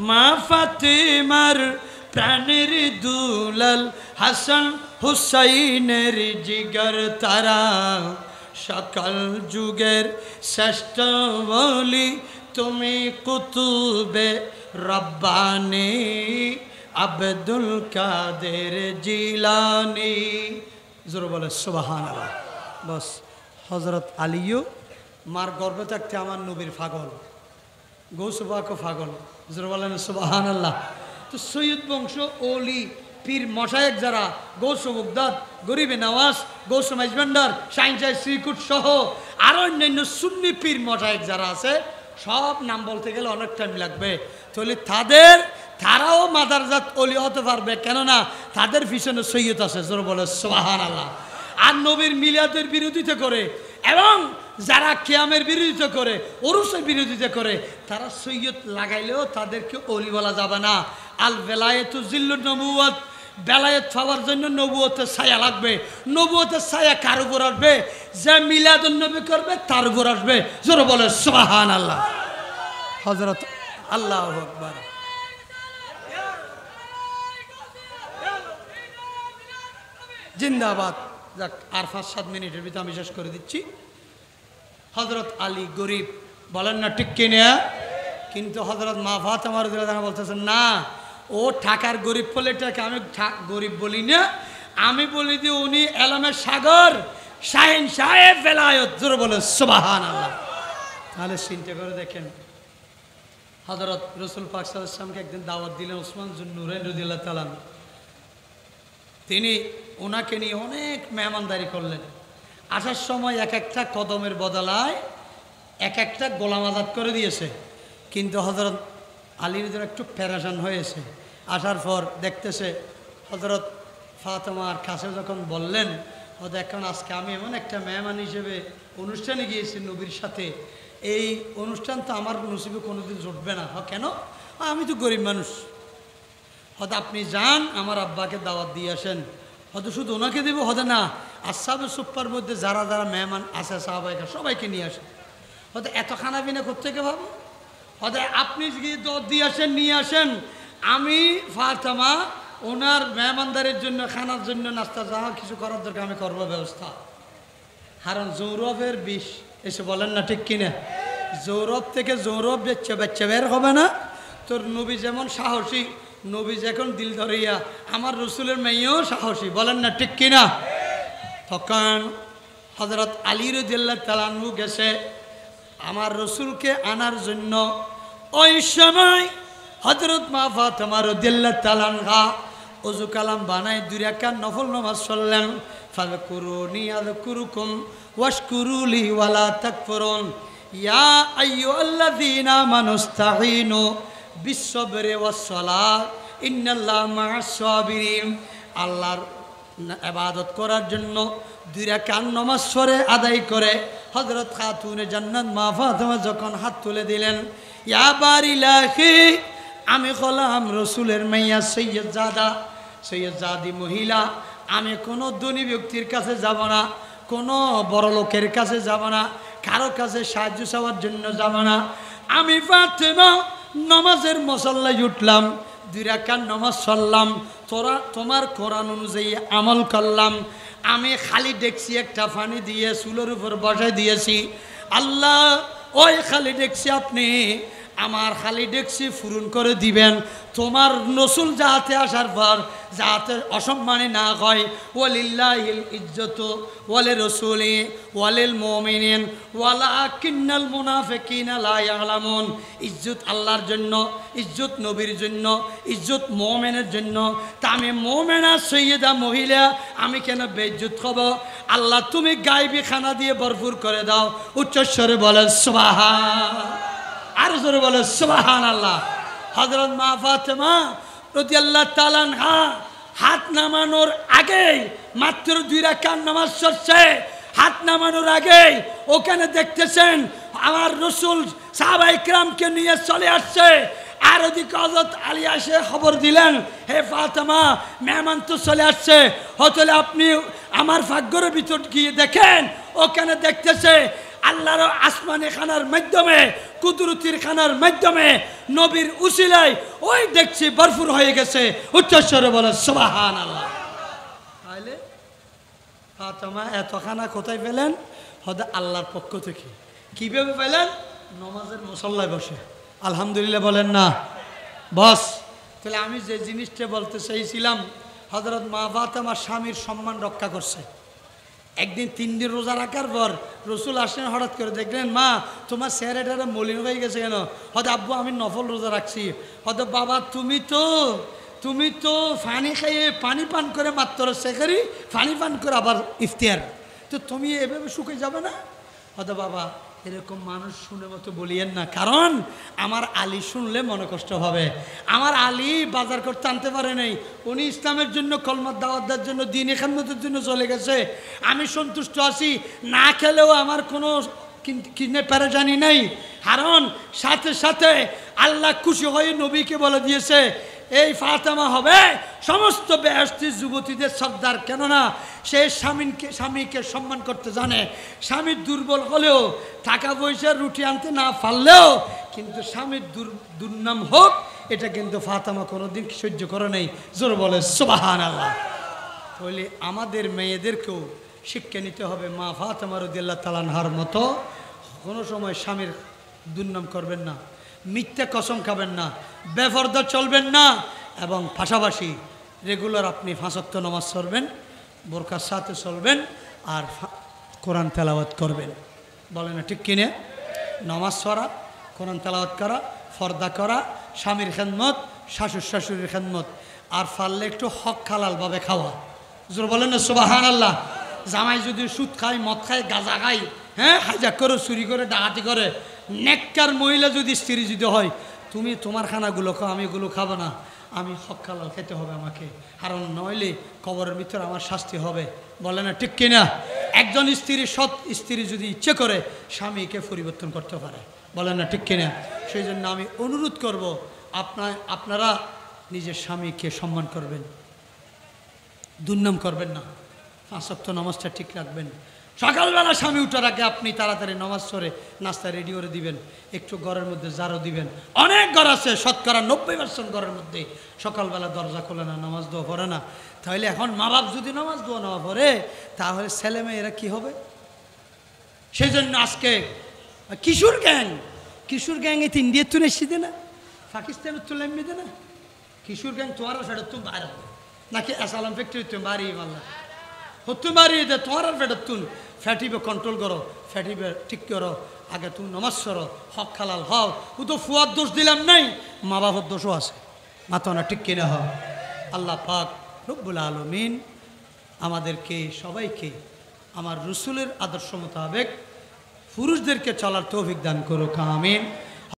মা ফাতেমার প্রাণের দুলাল হাসান হুসাইনের জিগর তারা সকল যুগের শ্রেষ্ঠ বলি তুমি কুতুবে রব্বানি আব্দুল কাদের জিলানি। জোর বলে সুবহানাল্লাহ। বস হযরত আলীও মার গর্ভে থাকতে আমার নবীর পাগল, গৌস পাকও পাগল। জোর বলেন সুবহানাল্লাহ। তো সৈয়দ বংশ ওলি পীর মশায়েক যারা, গৌস বাগদাদ, গরিবে নওয়াজ, গৌস মাইজভান্ডার, শাহিনশাহ শ্রীকুট সহ আরও অন্যান্য সুন্নি পীর মশায়েক যারা আছে, সব নাম বলতে গেলে অনেক টাইম লাগবে। তাহলে তারাও মাদারজাত অলি হতে পারবে, কেননা তাদের পিছনে সৈয়দ আছে। জোর বলে সুবহানাল্লাহ। আর নবীর মিলাদের বিরোধিতা করে এবং যারা কিয়ামের বিরোধিতা করে, ওরসের বিরোধিতা করে, তারা সৈয়দ লাগাইলেও তাদেরকে অলি বলা যাবে না। আল বেলায়েতু জিল্লুন নবুয়ত, বেলায়েত পাওয়ার জন্য নবুয়তের ছায়া লাগবে। নবুয়তের ছায়া কার উপর আসবে? যে মিলাদুন নবী করবে তার উপর আসবে। জোরে বলে সুবহানাল্লাহ। হযরত আল্লাহু আকবার। জিন্দাবাদ। যাক, আর 5-7 মিনিটের ভিতরে আমি শেষ করে দিচ্ছি। হযরত আলী গরিব, বলেন না ঠিক কিনা? কিন্তু হযরত মা ফাতেমা রাদিয়াল্লাহু আনহা বলতেছেন, না ও ঢাকার গরিব বলেটাকে আমি গরিব বলি না, আমি বলি যে উনি এলমের সাগর, শাহিন সাহেব বেলায়েত। জোরে বলে সুবহানাল্লাহ। তাহলে চিন্তা করে দেখেন, হযরত রাসূল পাক সাল্লাল্লাহু আলাইহি ওয়াসাল্লামকে একদিন দাওয়াত দিলেন ওসমান জুন্নুরাইন রাদিয়াল্লাহু তাআলা। তিনি ওনাকে নিয়ে অনেক মেহমানদারি করলেন। আসার সময় এক একটা কদমের বদলায় এক একটা গোলাম আজাদ করে দিয়েছে। কিন্তু হযরত আলীর জন্য একটু প্যারাশান হয়েছে। আসার পর দেখতেছে হযরত ফাতেমার কাছে যখন বললেন, ও দেখুন আজকে আমি এমন একটা মেহমান হিসেবে অনুষ্ঠানে গিয়েছি নবীর সাথে, এই অনুষ্ঠান তো আমার নসিবে কোনোদিন জুটবে না। কেন? আমি তো গরিব মানুষ। হয়তো আপনি যান আমার আব্বাকে দাওয়াত দিয়ে আসেন। হয়তো শুধু ওনাকে দেবো, হয়তো না আসহাবে সুফার মধ্যে যারা যারা মেহমান আছে সাহাবায়ে সবাইকে নিয়ে আসেন। হয়তো এত খানা পিনা কোত্থেকে ভাবো? হয়তো আপনি গিয়ে দর দিয়ে আসেন, নিয়ে আসেন। আমি ফাতেমা ওনার মেহমানদারির জন্য, খানার জন্য, নাস্তা যা কিছু করার দরকার আমি করবো ব্যবস্থা। কারণ যৌরবের বিষ এসে, বলেন না ঠিক কিনা? যৌরব থেকে যৌরব বাচ্চা বের হবে না। তোর নবী যেমন সাহসী, নবী যখন দিল ধরিয়া, আমার রসুলের মেয়েও সাহসী, বলেন না ঠিক কিনা? তখন হযরত আলী রাদিয়াল্লাহু তাআলা আনহু গেছে আমার রসুলকে আনার জন্য। ওই সময় হযরত মা ফাতেমা রাদিয়াল্লাহু তাআলা আনহা ওযু কালাম বানায় 2 রাকাত নফল নামাজ পড়লেন। ফাযকুরুনি আযকুরুকুম ওয়াশকুরুলি ওয়ালা তাকফুরুন ইয়া আইয়ুহাল্লাযীনা আমানুস্তাঈনু বিসসবরি ওয়াসসালাহ ইন্নাল্লাহ মা'আস সাবিরিন। আল্লাহর ইবাদত করার জন্য 2 রাকাত নামাজ পড়ে আদায় করে হযরত খাতুনে জান্নাত মা ফাতেমা যখন হাত তুলে দিলেন, ইয়া বারিলাহি, আমি হলাম রসুলের মাইয়া সৈয়দজাদি মহিলা, আমি কোনো ধনী ব্যক্তির কাছে যাব না, কোনো বড় লোকের কাছে যাব না, কারো কাছে সাহায্য চাওয়ার জন্য যাব না। আমি ফাতেমা নামাজের মুসল্লায় উঠলাম, 2 রাকাত নামাজ পড়লাম, তোমার কোরআন অনুযায়ী আমল করলাম। আমি খালি ডেকছি একটা পানি দিয়ে চুলের উপর বসাই দিয়েছি। আল্লাহ, ওই খালি ডেকছি আপনি আমার খালি ডেকছি পূরণ করে দিবেন। তোমার রসুল যাহাতে আসার পর যাহাতে অসম্মানী না হয়। ওয়ালিল্লাহিল ইজ্জতু ওয়ালি রাসূলি ওয়ালিল মুমিনিন ওয়ালাকিন্নাল মুনাফিকিনা লা ইয়ালামুন। ইজ্জত আল্লাহর জন্য, ইজ্জত নবীর জন্য, ইজ্জত মুমিনের জন্য। তা আমি মুমিনা সৈয়দা মহিলা, আমি কেন বেইজ্জত হব? আল্লাহ তুমি গায়বী খানা দিয়ে ভরপুর করে দাও। উচ্চস্বরে বলেন সুবহান, আর জোরে বলেন সুবহানাল্লাহ। হযরত মা ফাতেমা রাদিয়াল্লাহু তাআলা আনহা হাত নামানোর আগেই, মাত্র 2 রাকাত নামাজ পড়ছে, হাত নামানোর আগেই ওখানে দেখতেছেন আমার রসুল সাহাবায়ে কিরামকে নিয়ে চলে আসছে। আর ওদিকে হযরত আলী এসে খবর দিলেন, হে ফাতেমা, মেহমান তো চলে আসছে, হয়তো আপনি আমার ভাগ্যের ভিতর গিয়ে দেখেন। ওখানে দেখতেছে আল্লাহর আসমানি খানার মাধ্যমে, কুদরতির খানার মাধ্যমে, নবীর উসিলায় ওই দেখছি ভরপুর হয়ে গেছে। উচ্চস্বরে বলে সুবহানাল্লাহ। তাহলে ফাতেমা এত খানা কোথায় পেলেন? হয়তো আল্লাহর পক্ষ থেকে। কিভাবে পেলেন? নামাজের মুসল্লায় বসে। আলহামদুলিল্লাহ বলেন না বস। তাহলে আমি যে জিনিসটা বলতে চাইছিলাম, হযরত মা ফাতেমা স্বামীর সম্মান রক্ষা করছে। একদিন 3 দিন রোজা রাখার পর রসুল আসলেন, হঠাৎ করে দেখলেন, মা তোমার চেহারাটা মলিন হয়ে গেছে কেন? হয়তো আব্বু আমি নফল রোজা রাখছি। হয়তো বাবা তুমি তো পানি খাইয়ে পানি পান করে মাত্র সেখারি পানি পান করে আবার ইফতিয়ার, তো তুমি এভাবে শুকিয়ে যাবে না? হয়তো বাবা এরকম মানুষ শুনে মতো বলিয়েন না, কারণ আমার আলী শুনলে মনে কষ্ট হবে। আমার আলী বাজার করতে আনতে পারে নাই, উনি ইসলামের জন্য কলমার দাওয়াত দেওয়ার জন্য, দ্বীন ইখামতের জন্য চলে গেছে। আমি সন্তুষ্ট আছি, না খেলেও আমার কোনো কিনে পেরেশানি নেই। কারণ সাথে সাথে আল্লাহ খুশি হয়ে নবীকে বলে দিয়েছে, এই ফাতেমা হবে সমস্ত বেহেশতি যুবতীদের সর্দার। কেননা সে স্বামীকে সম্মান করতে জানে। স্বামী দুর্বল হলেও, টাকা পয়সা রুটি আনতে না পারলেও, কিন্তু স্বামীর দুর্নাম হোক, এটা কিন্তু ফাতেমা কোনোদিন সহ্য করে নেই। জোর বলে সুবহানাল্লাহ। তাহলে আমাদের মেয়েদেরকেও শিক্ষা নিতে হবে, মা ফাতেমা রাদিয়াল্লাহু তাআলা আনহার মতো কোনো সময় স্বামীর দুর্নাম করবেন না, মিথ্যা কসম খাবেন না, বেপরদা চলবেন না, এবং পাশাপাশি রেগুলার আপনি 5 ওয়াক্ত নামাজ পড়বেন, বোরকার সাথে চলবেন, আর কোরআন তেলাওয়াত করবেন। বলেন না ঠিক কিনে? নামাজ পড়া, কোরআন তেলাওয়াত করা, ফর্দা করা, স্বামীর খেদমত, শাশুড়ির খেদমত, আর পারলে একটু হক হালালভাবে খাওয়া। জোর বলেন না সুবহানাল্লাহ। জামাই যদি সুদ খায়, মদ খায়, গাঁজা খায়, হ্যাঁ, হাইজাক করে, চুরি করে, ডাকাতি করে, নেককার মহিলা যদি স্ত্রী যদি হয়, তুমি তোমার খানাগুলো খাও, আমি এগুলো খাবো না, আমি হক হালাল খেতে হবে আমাকে, কারণ নইলে কবরের ভিতরে আমার শাস্তি হবে। বলে না ঠিক কিনা? একজন স্ত্রী, সৎ স্ত্রী যদি ইচ্ছে করে স্বামীকে পরিবর্তন করতে পারে। বলেন না ঠিক কিনা? সেই জন্য আমি অনুরোধ করব, আপনারা নিজের স্বামীকে সম্মান করবেন, দুর্নাম করবেন না, 5 ওয়াক্ত নামাজটা ঠিক রাখবেন। সকালবেলা স্বামী উঠার আগে আপনি তাড়াতাড়ি নামাজ পড়ে নাস্তা রেডি করে দিবেন, একটু ঘরের মধ্যে ঝাড়ু দিবেন। অনেক ঘর আছে, শতকরা 90% ঘরের মধ্যে সকালবেলা দরজা খোলে না, নামাজ দোয়া পড়ে না। তাহলে এখন মা বাপ যদি নামাজ দোয়া না পড়ে, তাহলে ছেলে মেয়েরা কী হবে? সেই জন্য আজকে কিশোর গ্যাং এই ইন্ডিয়ার তুলে এসে না, পাকিস্তানের তুলে এমনি দে না, কিশোর গ্যাং তোমার ফেরত তুমি বাইরে নাকি আসালাম ফ্যাক্টরি তুমি বাড়ি মারলা হতুন বাড়িয়ে দে, তোমার ফেরত তুন ফ্যাটিবে কন্ট্রোল করো, ফ্যাটিবে ঠিক করো, আগে তুমি নমাজ করো, হক হালাল হও। ও তো ফুয়ার দোষ দিলাম নাই, মা বাবার দোষও আছে, মাথা না ঠিক কিনা হও। আল্লাহ পাক রব্বুল আলামিন আমাদেরকে সবাইকে আমার রসুলের আদর্শ মোতাবেক পুরুষদেরকে চলার তৌফিক দান করুক, আমিন।